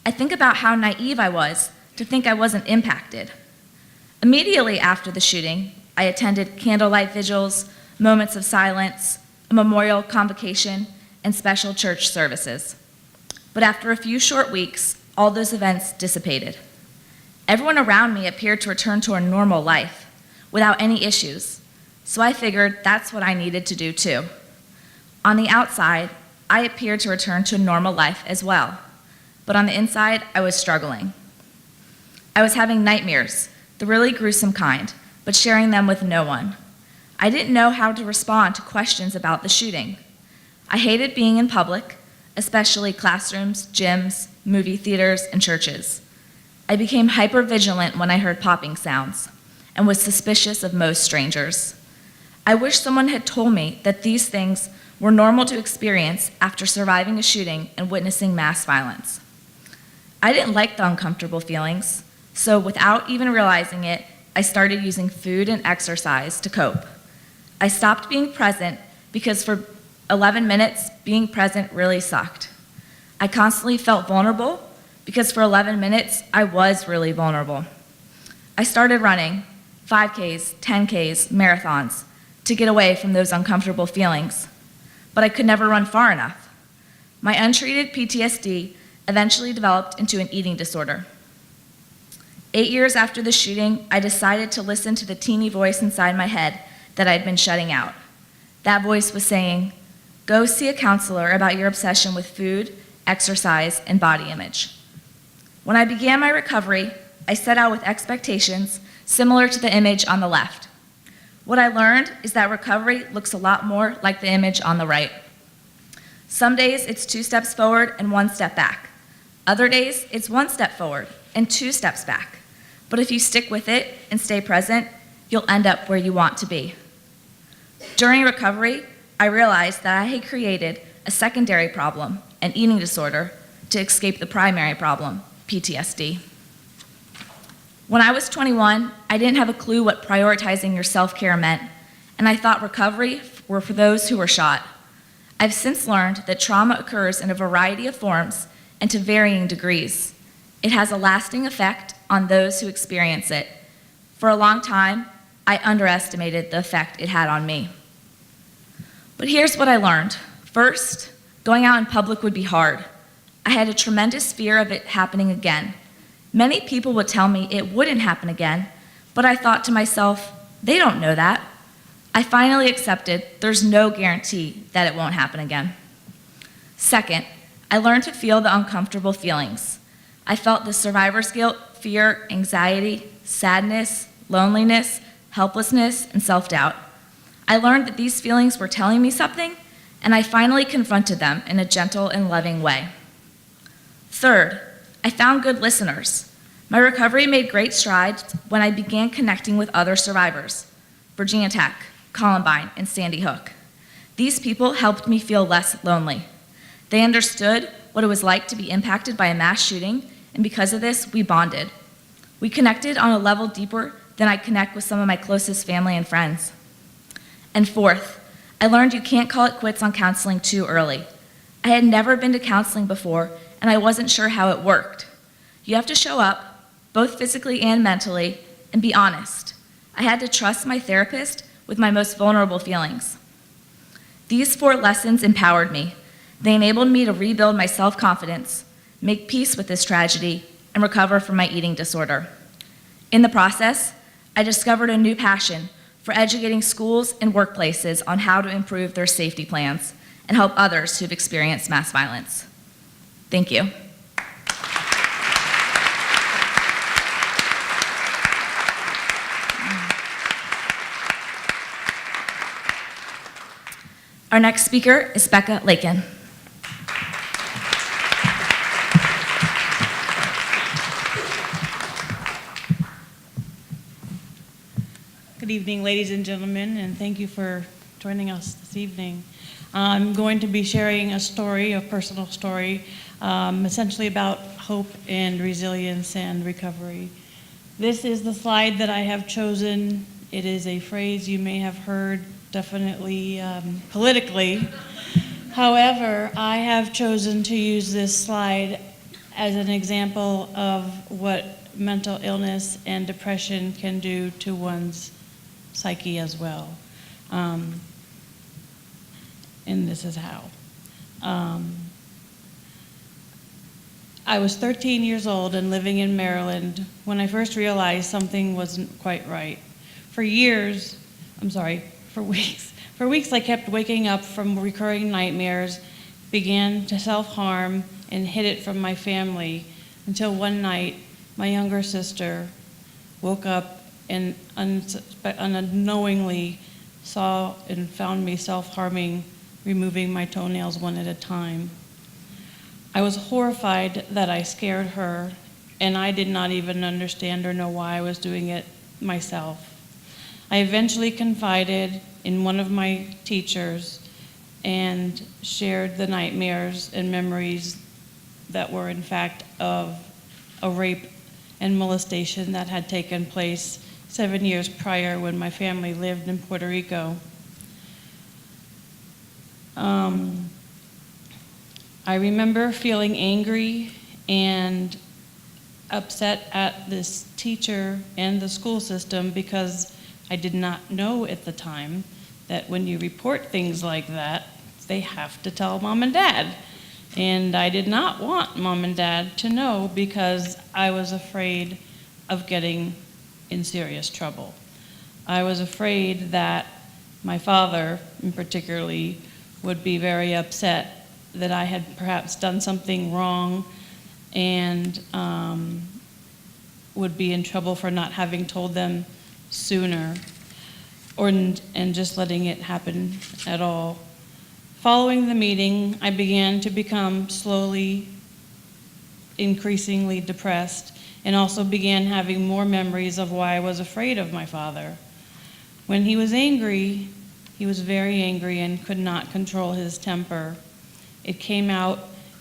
I think about how naive I was to think I wasn't impacted. Immediately after the shooting, I attended candlelight vigils, moments of silence, a memorial convocation, and special church services. But after a few short weeks, all those events dissipated. Everyone around me appeared to return to a normal life without any issues, so I figured that's what I needed to do too. On the outside, I appeared to return to a normal life as well, but on the inside, I was struggling. I was having nightmares, the really gruesome kind, but sharing them with no one. I didn't know how to respond to questions about the shooting. I hated being in public, especially classrooms, gyms, movie theaters, and churches. I became hypervigilant when I heard popping sounds and was suspicious of most strangers. I wish someone had told me that these things were normal to experience after surviving a shooting and witnessing mass violence. I didn't like the uncomfortable feelings, so without even realizing it, I started using food and exercise to cope. I stopped being present because for 11 minutes, being present really sucked. I constantly felt vulnerable because for 11 minutes, I was really vulnerable. I started running 5Ks, 10Ks, marathons to get away from those uncomfortable feelings, but I could never run far enough. My untreated PTSD eventually developed into an eating disorder. 8 years after the shooting, I decided to listen to the teeny voice inside my head that I'd been shutting out. That voice was saying, "Go see a counselor about your obsession with food, exercise, and body image." When I began my recovery, I set out with expectations similar to the image on the left. What I learned is that recovery looks a lot more like the image on the right. Some days it's 2 steps forward and 1 step back. Other days it's 1 step forward and 2 steps back. But if you stick with it and stay present, you'll end up where you want to be. During recovery, I realized that I had created a secondary problem, an eating disorder, to escape the primary problem, PTSD. When I was 21, I didn't have a clue what prioritizing your self-care meant, and I thought recovery were for those who were shot. I've since learned that trauma occurs in a variety of forms and to varying degrees. It has a lasting effect on those who experience it. For a long time, I underestimated the effect it had on me. But here's what I learned. First, going out in public would be hard. I had a tremendous fear of it happening again. Many people would tell me it wouldn't happen again, but I thought to myself, they don't know that. I finally accepted there's no guarantee that it won't happen again. Second, I learned to feel the uncomfortable feelings. I felt the survivor's guilt, fear, anxiety, sadness, loneliness, helplessness, and self-doubt. I learned that these feelings were telling me something, and I finally confronted them in a gentle and loving way. Third, I found good listeners. My recovery made great strides when I began connecting with other survivors, Virginia Tech, Columbine, and Sandy Hook. These people helped me feel less lonely. They understood what it was like to be impacted by a mass shooting, and because of this, we bonded. We connected on a level deeper than I connect with some of my closest family and friends. And fourth, I learned you can't call it quits on counseling too early. I had never been to counseling before, and I wasn't sure how it worked. You have to show up, both physically and mentally, and be honest. I had to trust my therapist with my most vulnerable feelings. These 4 lessons empowered me. They enabled me to rebuild my self-confidence, make peace with this tragedy, and recover from my eating disorder. In the process, I discovered a new passion for educating schools and workplaces on how to improve their safety plans and help others who've experienced mass violence. Thank you. Our next speaker is Becca Lakin. Good evening, ladies and gentlemen, and thank you for joining us this evening. I'm going to be sharing a story, a personal story, essentially about hope and resilience and recovery. This is the slide that I have chosen. It is a phrase you may have heard, definitely politically. However, I have chosen to use this slide as an example of what mental illness and depression can do to one's psyche as well. And this is how. I was 13 years old and living in Maryland when I first realized something wasn't quite right. For weeks I kept waking up from recurring nightmares, began to self-harm, and hid it from my family until one night my younger sister woke up and unknowingly saw and found me self-harming, removing my toenails one at a time. I was horrified that I scared her, and I did not even understand or know why I was doing it myself. I eventually confided in one of my teachers and shared the nightmares and memories that were in fact of a rape and molestation that had taken place 7 years prior when my family lived in Puerto Rico. I remember feeling angry and upset at this teacher and the school system because I did not know at the time that when you report things like that, they have to tell mom and dad. And I did not want mom and dad to know because I was afraid of getting in serious trouble. I was afraid that my father, in particularly, would be very upset that I had perhaps done something wrong and would be in trouble for not having told them sooner and just letting it happen at all. Following the meeting, I began to become slowly, increasingly depressed and also began having more memories of why I was afraid of my father. When he was angry, he was very angry and could not control his temper. It came out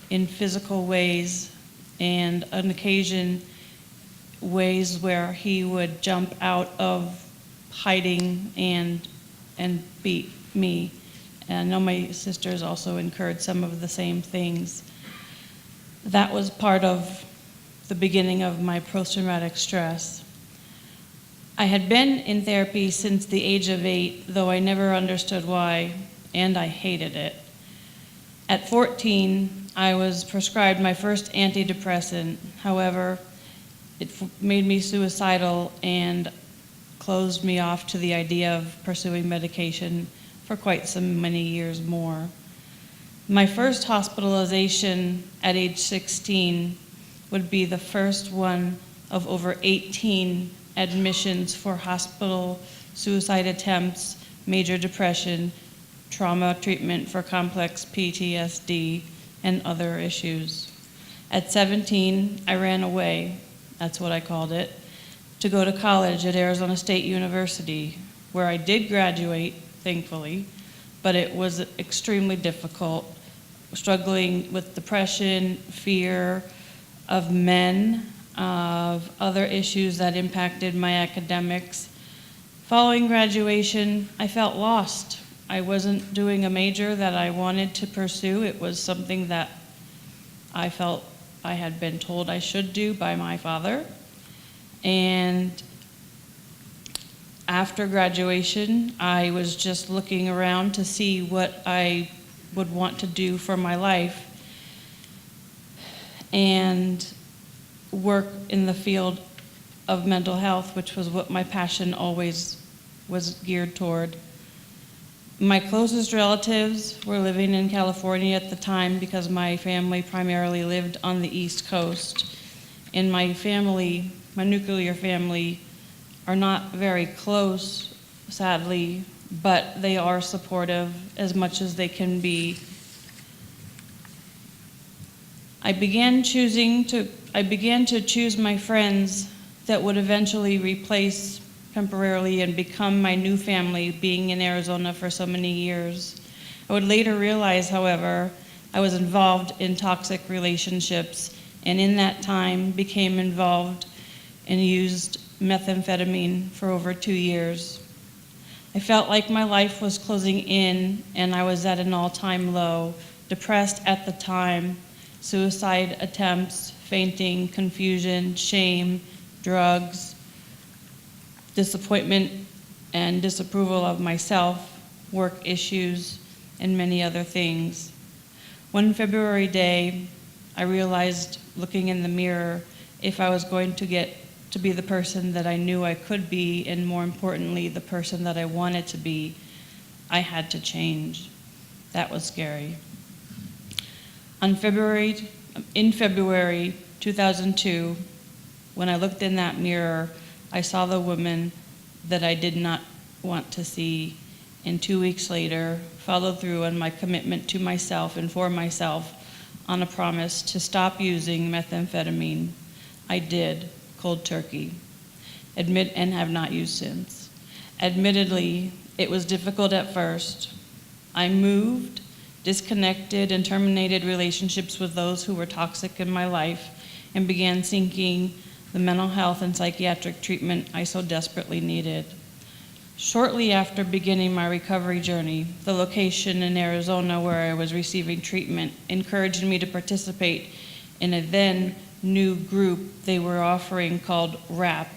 in physical ways and on occasion ways where he would jump out of hiding and beat me. And I know my sisters also incurred some of the same things. That was part of the beginning of my post-traumatic stress. I had been in therapy since the age of 8, though I never understood why, and I hated it. At 14, I was prescribed my first antidepressant. However, it made me suicidal and closed me off to the idea of pursuing medication for quite some many years more. My first hospitalization at age 16 would be the first one of over 18 admissions for hospital suicide attempts, major depression, trauma treatment for complex PTSD, and other issues. At 17, I ran away, that's what I called it, to go to college at Arizona State University, where I did graduate, thankfully, but it was extremely difficult, struggling with depression, fear of men, of other issues that impacted my academics. Following graduation, I felt lost. I wasn't doing a major that I wanted to pursue. It was something that I felt I had been told I should do by my father. And after graduation, I was just looking around to see what I would want to do for my life and work in the field of mental health, which was what my passion always was geared toward. My closest relatives were living in California at the time because my family primarily lived on the East Coast. And my family, my nuclear family, are not very close, sadly, but they are supportive as much as they can be. I began to choose my friends that would eventually replace temporarily and become my new family, being in Arizona for so many years. I would later realize, however, I was involved in toxic relationships, and in that time became involved and used methamphetamine for over 2 years. I felt like my life was closing in and I was at an all-time low, depressed at the time, suicide attempts, fainting, confusion, shame, drugs, disappointment and disapproval of myself, work issues, and many other things. One February day, I realized looking in the mirror, if I was going to get to be the person that I knew I could be, and more importantly, the person that I wanted to be, I had to change. That was scary. In February 2002, when I looked in that mirror, I saw the woman that I did not want to see, and 2 weeks later, followed through on my commitment to myself and for myself on a promise to stop using methamphetamine. I did, cold turkey, and have not used since. Admittedly, it was difficult at first. I moved, disconnected, and terminated relationships with those who were toxic in my life, and began seeking the mental health and psychiatric treatment I so desperately needed. Shortly after beginning my recovery journey, the location in Arizona where I was receiving treatment encouraged me to participate in a then new group they were offering called WRAP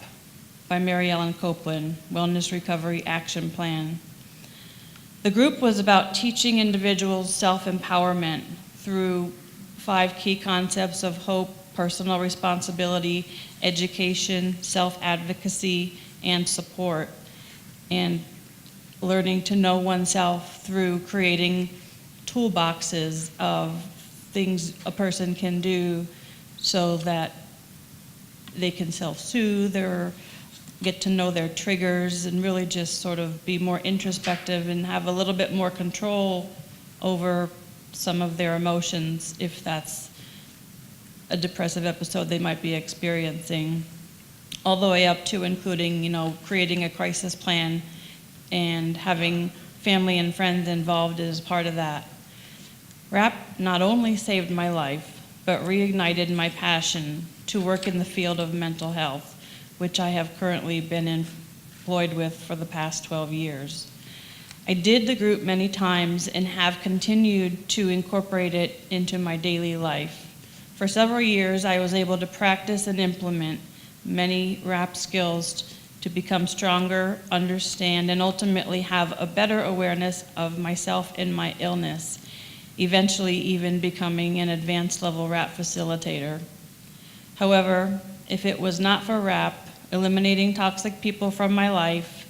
by Mary Ellen Copeland, Wellness Recovery Action Plan. The group was about teaching individuals self-empowerment through 5 key concepts of hope, personal responsibility, education, self-advocacy, and support, and learning to know oneself through creating toolboxes of things a person can do so that they can self-soothe or get to know their triggers and really just sort of be more introspective and have a little bit more control over some of their emotions if that's a depressive episode they might be experiencing, all the way up to including, creating a crisis plan and having family and friends involved as part of that. WRAP not only saved my life, but reignited my passion to work in the field of mental health, which I have currently been employed with for the past 12 years. I did the group many times and have continued to incorporate it into my daily life. For several years, I was able to practice and implement many WRAP skills to become stronger, understand, and ultimately have a better awareness of myself and my illness, eventually even becoming an advanced level WRAP facilitator. However, if it was not for WRAP, eliminating toxic people from my life,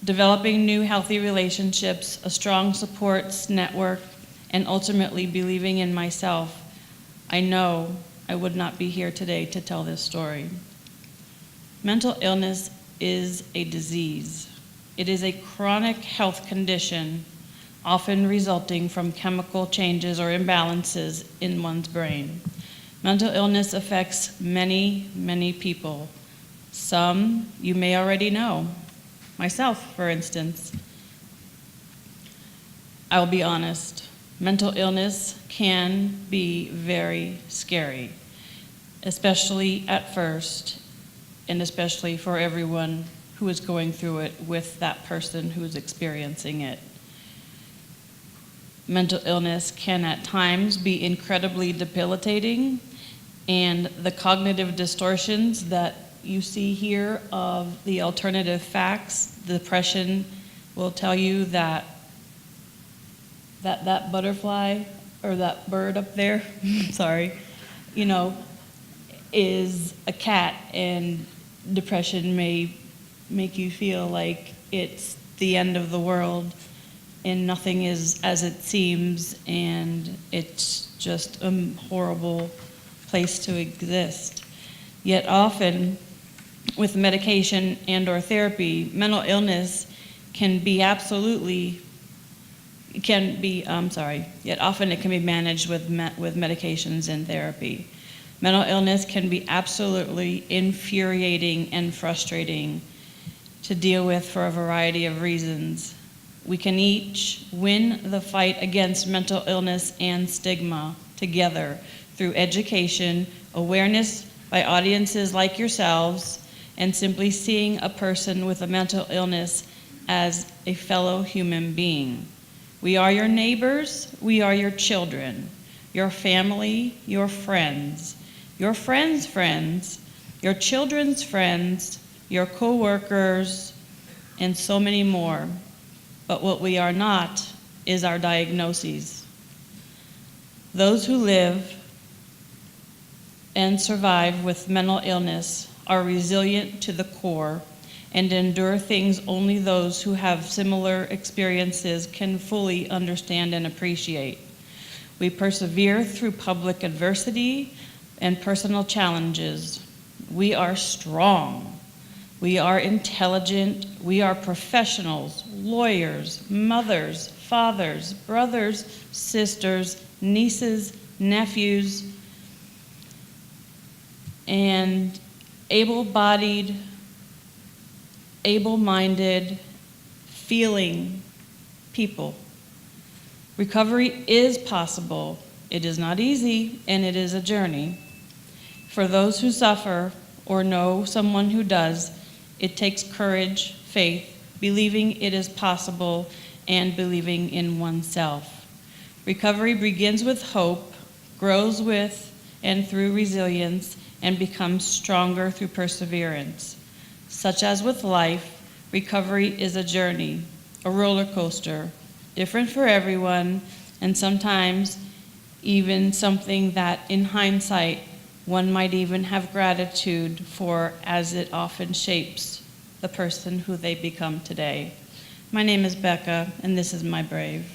developing new healthy relationships, a strong supports network, and ultimately believing in myself, I know I would not be here today to tell this story. Mental illness is a disease. It is a chronic health condition, often resulting from chemical changes or imbalances in one's brain. Mental illness affects many, many people. Some you may already know. Myself, for instance. I'll be honest. Mental illness can be very scary, especially at first, and especially for everyone who is going through it with that person who is experiencing it. Mental illness can at times be incredibly debilitating, and the cognitive distortions that you see here of the alternative facts, depression will tell you that butterfly or that bird up there, sorry, is a cat, and depression may make you feel like it's the end of the world and nothing is as it seems, and it's just a horrible place to exist. Yet often, with medication and or therapy, mental illness yet often it can be managed with medications and therapy. Mental illness can be absolutely infuriating and frustrating to deal with for a variety of reasons. We can each win the fight against mental illness and stigma together through education, awareness by audiences like yourselves, and simply seeing a person with a mental illness as a fellow human being. We are your neighbors, we are your children, your family, your friends, your friends' friends, your children's friends, your co-workers, and so many more. But what we are not is our diagnoses. Those who live and survive with mental illness are resilient to the core and endure things only those who have similar experiences can fully understand and appreciate. We persevere through public adversity and personal challenges. We are strong. We are intelligent. We are professionals, lawyers, mothers, fathers, brothers, sisters, nieces, nephews, and able-bodied, able-minded, feeling people. Recovery is possible. It is not easy, and it is a journey. For those who suffer or know someone who does, it takes courage, faith, believing it is possible, and believing in oneself. Recovery begins with hope, grows with and through resilience, and becomes stronger through perseverance. Such as with life, recovery is a journey, a roller coaster, different for everyone, and sometimes even something that in hindsight one might even have gratitude for, as it often shapes the person who they become today. My name is Becca, and this is my brave.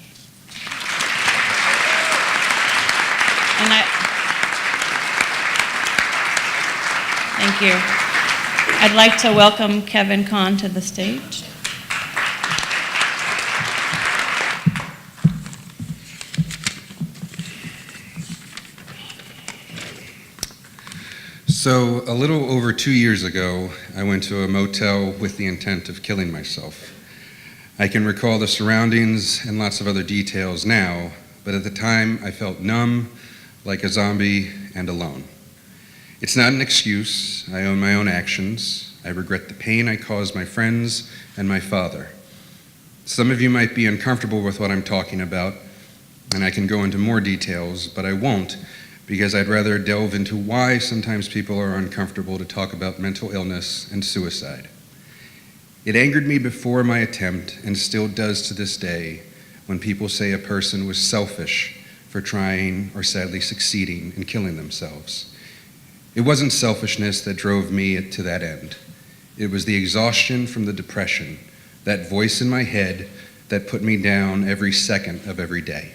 And thank you. I'd like to welcome Kevin Kahn to the stage. So, a little over 2 years ago, I went to a motel with the intent of killing myself. I can recall the surroundings and lots of other details now, but at the time I felt numb, like a zombie, and alone. It's not an excuse. I own my own actions. I regret the pain I caused my friends and my father. Some of you might be uncomfortable with what I'm talking about, and I can go into more details, but I won't, because I'd rather delve into why sometimes people are uncomfortable to talk about mental illness and suicide. It angered me before my attempt, and still does to this day, when people say a person was selfish for trying or sadly succeeding in killing themselves. It wasn't selfishness that drove me to that end. It was the exhaustion from the depression, that voice in my head that put me down every second of every day.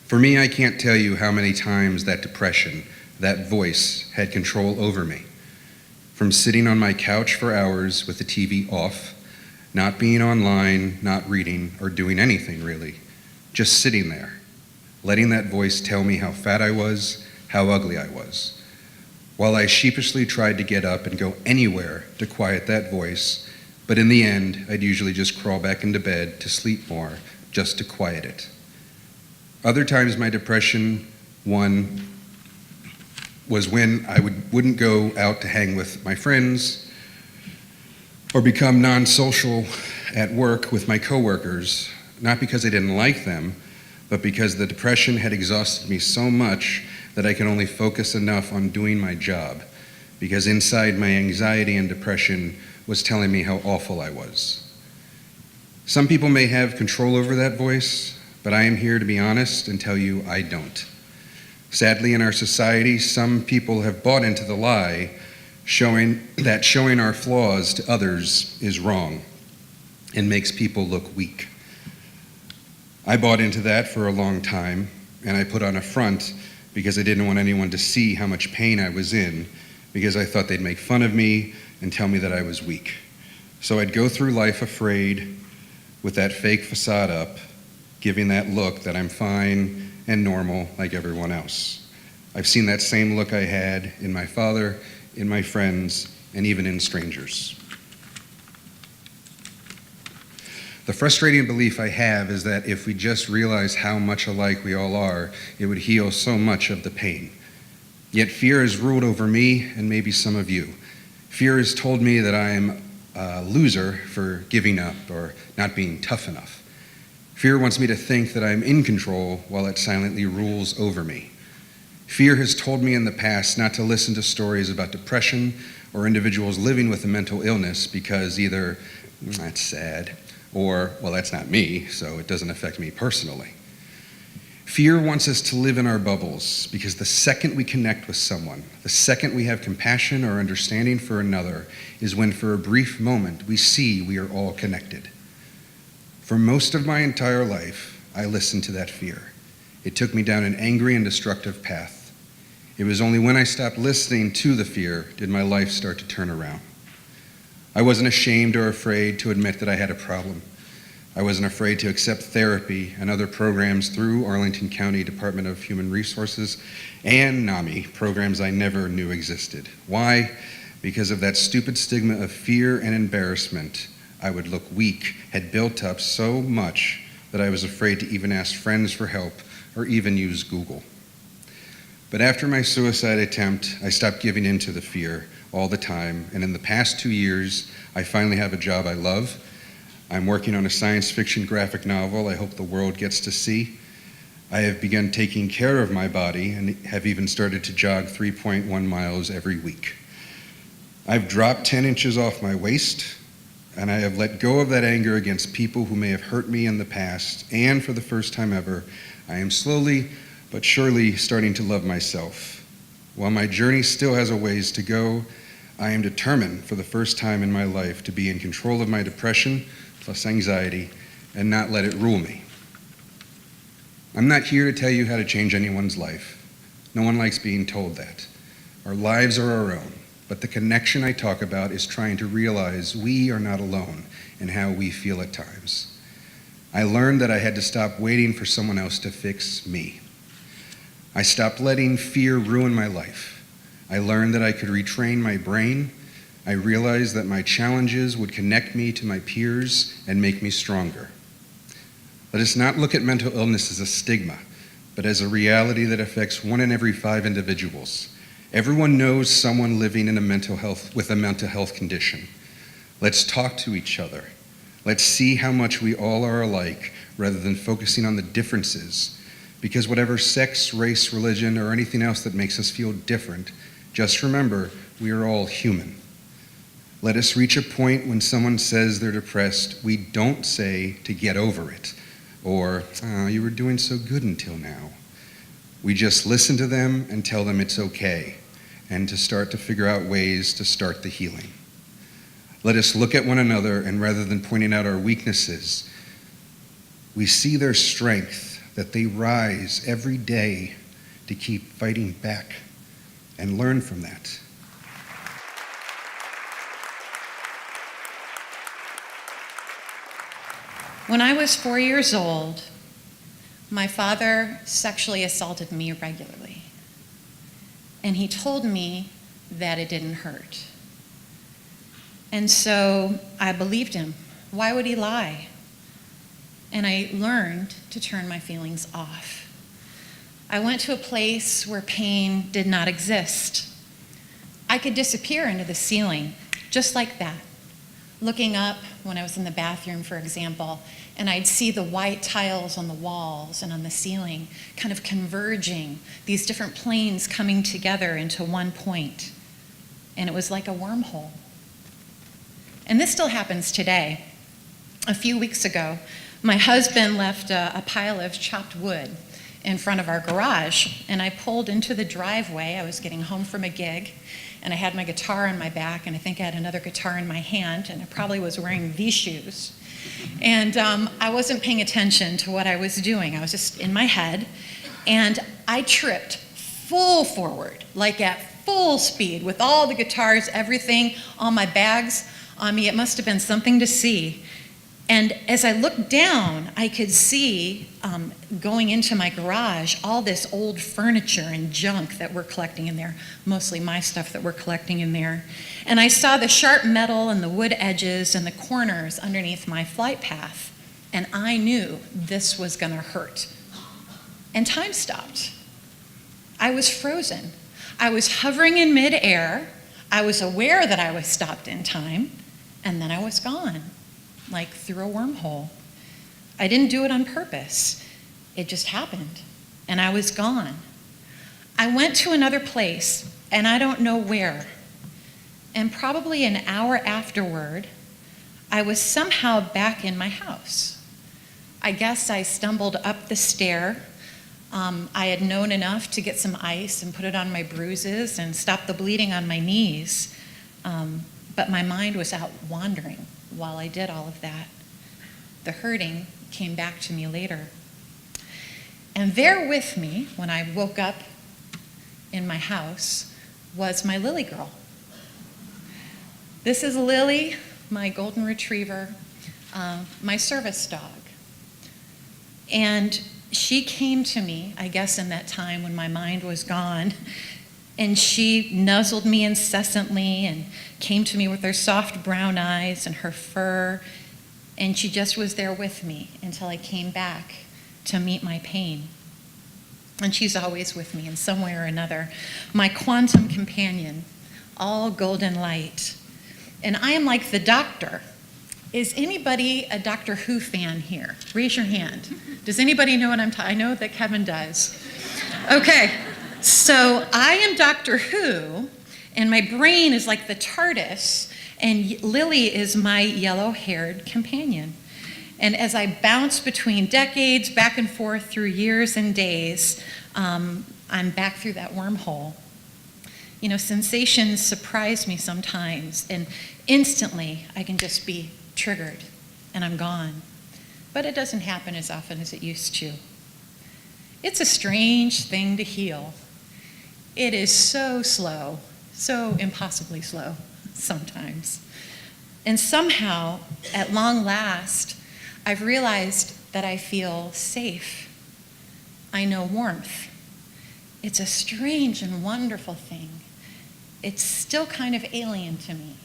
For me, I can't tell you how many times that depression, that voice, had control over me. From sitting on my couch for hours with the TV off, not being online, not reading, or doing anything really, just sitting there, letting that voice tell me how fat I was, how ugly I was. While I sheepishly tried to get up and go anywhere to quiet that voice, but in the end, I'd usually just crawl back into bed to sleep more, just to quiet it. Other times my depression, one, was when I wouldn't go out to hang with my friends or become non-social at work with my coworkers, not because I didn't like them, but because the depression had exhausted me so much that I could only focus enough on doing my job, because inside my anxiety and depression was telling me how awful I was. Some people may have control over that voice, but I am here to be honest and tell you I don't. Sadly, in our society, some people have bought into the lie showing our flaws to others is wrong and makes people look weak. I bought into that for a long time, and I put on a front because I didn't want anyone to see how much pain I was in, because I thought they'd make fun of me and tell me that I was weak. So I'd go through life afraid with that fake facade up, giving that look that I'm fine and normal like everyone else. I've seen that same look I had in my father, in my friends, and even in strangers. The frustrating belief I have is that if we just realize how much alike we all are, it would heal so much of the pain. Yet fear has ruled over me and maybe some of you. Fear has told me that I am a loser for giving up or not being tough enough. Fear wants me to think that I'm in control while it silently rules over me. Fear has told me in the past not to listen to stories about depression or individuals living with a mental illness because either, that's sad, or, well, that's not me, so it doesn't affect me personally. Fear wants us to live in our bubbles because the second we connect with someone, the second we have compassion or understanding for another, is when for a brief moment we see we are all connected. For most of my entire life, I listened to that fear. It took me down an angry and destructive path. It was only when I stopped listening to the fear did my life start to turn around. I wasn't ashamed or afraid to admit that I had a problem. I wasn't afraid to accept therapy and other programs through Arlington County Department of Human Resources and NAMI, programs I never knew existed. Why? Because of that stupid stigma of fear and embarrassment. I would look weak, had built up so much that I was afraid to even ask friends for help or even use Google. But after my suicide attempt, I stopped giving in to the fear all the time, and in the past 2 years, I finally have a job I love. I'm working on a science fiction graphic novel I hope the world gets to see. I have begun taking care of my body and have even started to jog 3.1 miles every week. I've dropped 10 inches off my waist, and I have let go of that anger against people who may have hurt me in the past, and for the first time ever, I am slowly but surely starting to love myself. While my journey still has a ways to go, I am determined for the first time in my life to be in control of my depression plus anxiety and not let it rule me. I'm not here to tell you how to change anyone's life. No one likes being told that. Our lives are our own, but the connection I talk about is trying to realize we are not alone in how we feel at times. I learned that I had to stop waiting for someone else to fix me. I stopped letting fear ruin my life. I learned that I could retrain my brain. I realized that my challenges would connect me to my peers and make me stronger. Let us not look at mental illness as a stigma, but as a reality that affects 1 in every 5 individuals. Everyone knows someone living with a mental health condition. Let's talk to each other. Let's see how much we all are alike rather than focusing on the differences. Because whatever sex, race, religion, or anything else that makes us feel different, just remember, we are all human. Let us reach a point when someone says they're depressed, we don't say to get over it, or, oh, you were doing so good until now. We just listen to them and tell them it's okay, and to start to figure out ways to start the healing. Let us look at one another, and rather than pointing out our weaknesses, we see their strength, that they rise every day to keep fighting back, and learn from that. When I was 4 years old, my father sexually assaulted me regularly. And he told me that it didn't hurt. And so I believed him. Why would he lie? And I learned to turn my feelings off. I went to a place where pain did not exist. I could disappear into the ceiling, just like that. Looking up when I was in the bathroom, for example, and I'd see the white tiles on the walls and on the ceiling kind of converging, these different planes coming together into one point. And it was like a wormhole. And this still happens today. A few weeks ago, my husband left a pile of chopped wood in front of our garage, and I pulled into the driveway. I was getting home from a gig, and I had my guitar on my back, and I think I had another guitar in my hand, and I probably was wearing these shoes. And I wasn't paying attention to what I was doing. I was just in my head, and I tripped full forward, like at full speed, with all the guitars, everything, all my bags on me. It must have been something to see. And as I looked down, I could see, going into my garage, all this old furniture and junk that we're collecting in there, mostly my stuff that we're collecting in there. And I saw the sharp metal and the wood edges and the corners underneath my flight path. And I knew this was gonna hurt. And time stopped. I was frozen. I was hovering in midair. I was aware that I was stopped in time, and then I was gone, like through a wormhole. I didn't do it on purpose. It just happened, and I was gone. I went to another place, and I don't know where. And probably an hour afterward, I was somehow back in my house. I guess I stumbled up the stair I had known enough to get some ice and put it on my bruises and stop the bleeding on my knees. But my mind was out wandering while I did all of that. The hurting came back to me later. And there with me, when I woke up in my house, was my Lily girl. This is Lily, my golden retriever, my service dog. And she came to me, I guess in that time when my mind was gone, and she nuzzled me incessantly and came to me with her soft brown eyes and her fur, and she just was there with me until I came back to meet my pain. And she's always with me in some way or another. My quantum companion, all golden light. And I am like the Doctor. Is anybody a Doctor Who fan here? Raise your hand. Does anybody know what I'm talking? I know that Kevin does. Okay, so I am Doctor Who, and my brain is like the TARDIS, and Lily is my yellow-haired companion. And as I bounce between decades, back and forth through years and days, I'm back through that wormhole. You know, sensations surprise me sometimes, and instantly I can just be triggered, and I'm gone. But it doesn't happen as often as it used to. It's a strange thing to heal. It is so slow, so impossibly slow sometimes. And somehow, at long last, I've realized that I feel safe. I know warmth. It's a strange and wonderful thing. It's still kind of alien to me.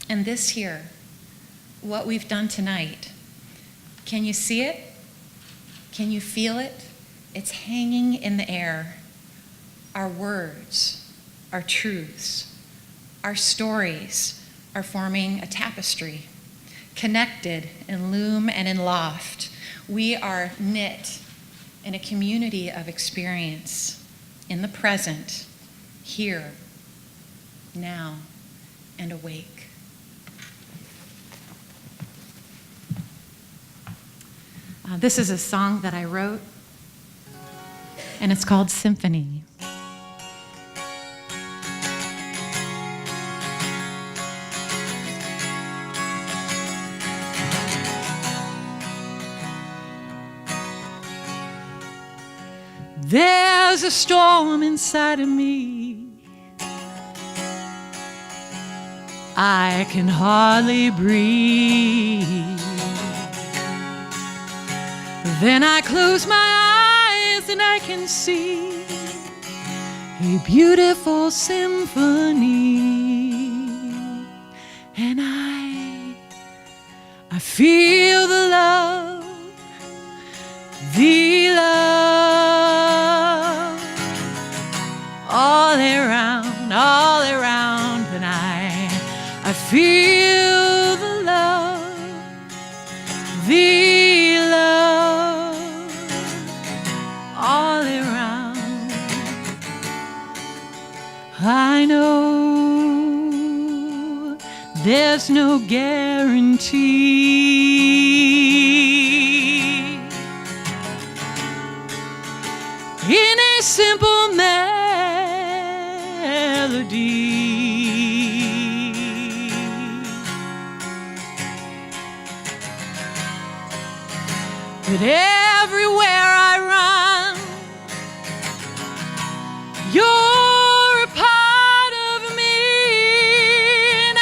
And this here, what we've done tonight, can you see it? Can you feel it? It's hanging in the air. Our words, our truths, our stories are forming a tapestry, connected in loom and in loft. We are knit in a community of experience in the present, here, now, and awake. This is a song that I wrote, and it's called Symphony. There's a storm inside of me. I can hardly breathe. Then I close my eyes and I can see a beautiful symphony. And I feel the love, all around, and I feel the love, all around. I know there's no guarantee in a simple melody. But everywhere I run, you're a part of me, and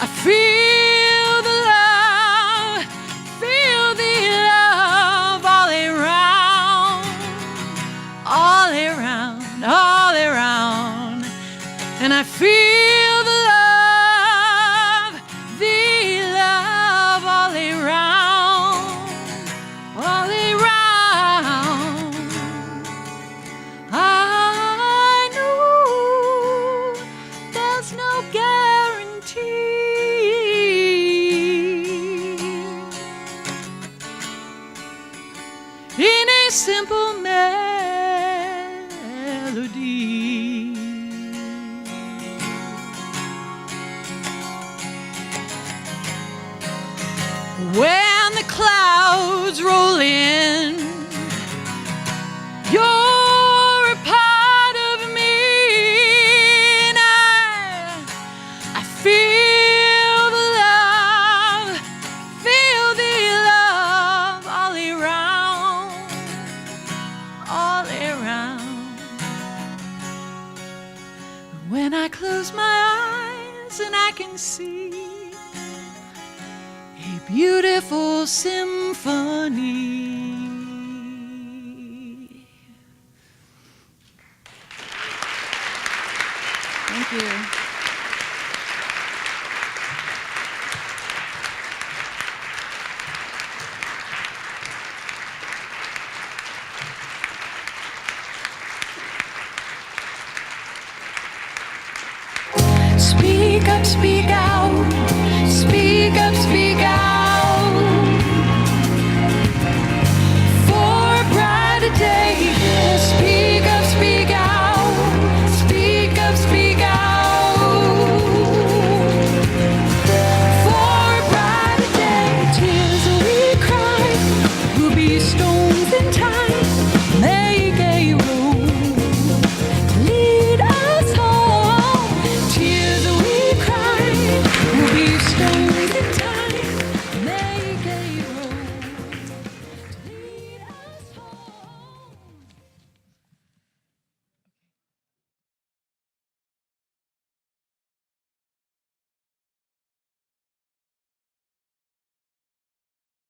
I feel the love all around, and I feel the love all around. I know there's no guarantee in a simple melody. when I close my eyes and I can see a beautiful symphony. Thank you.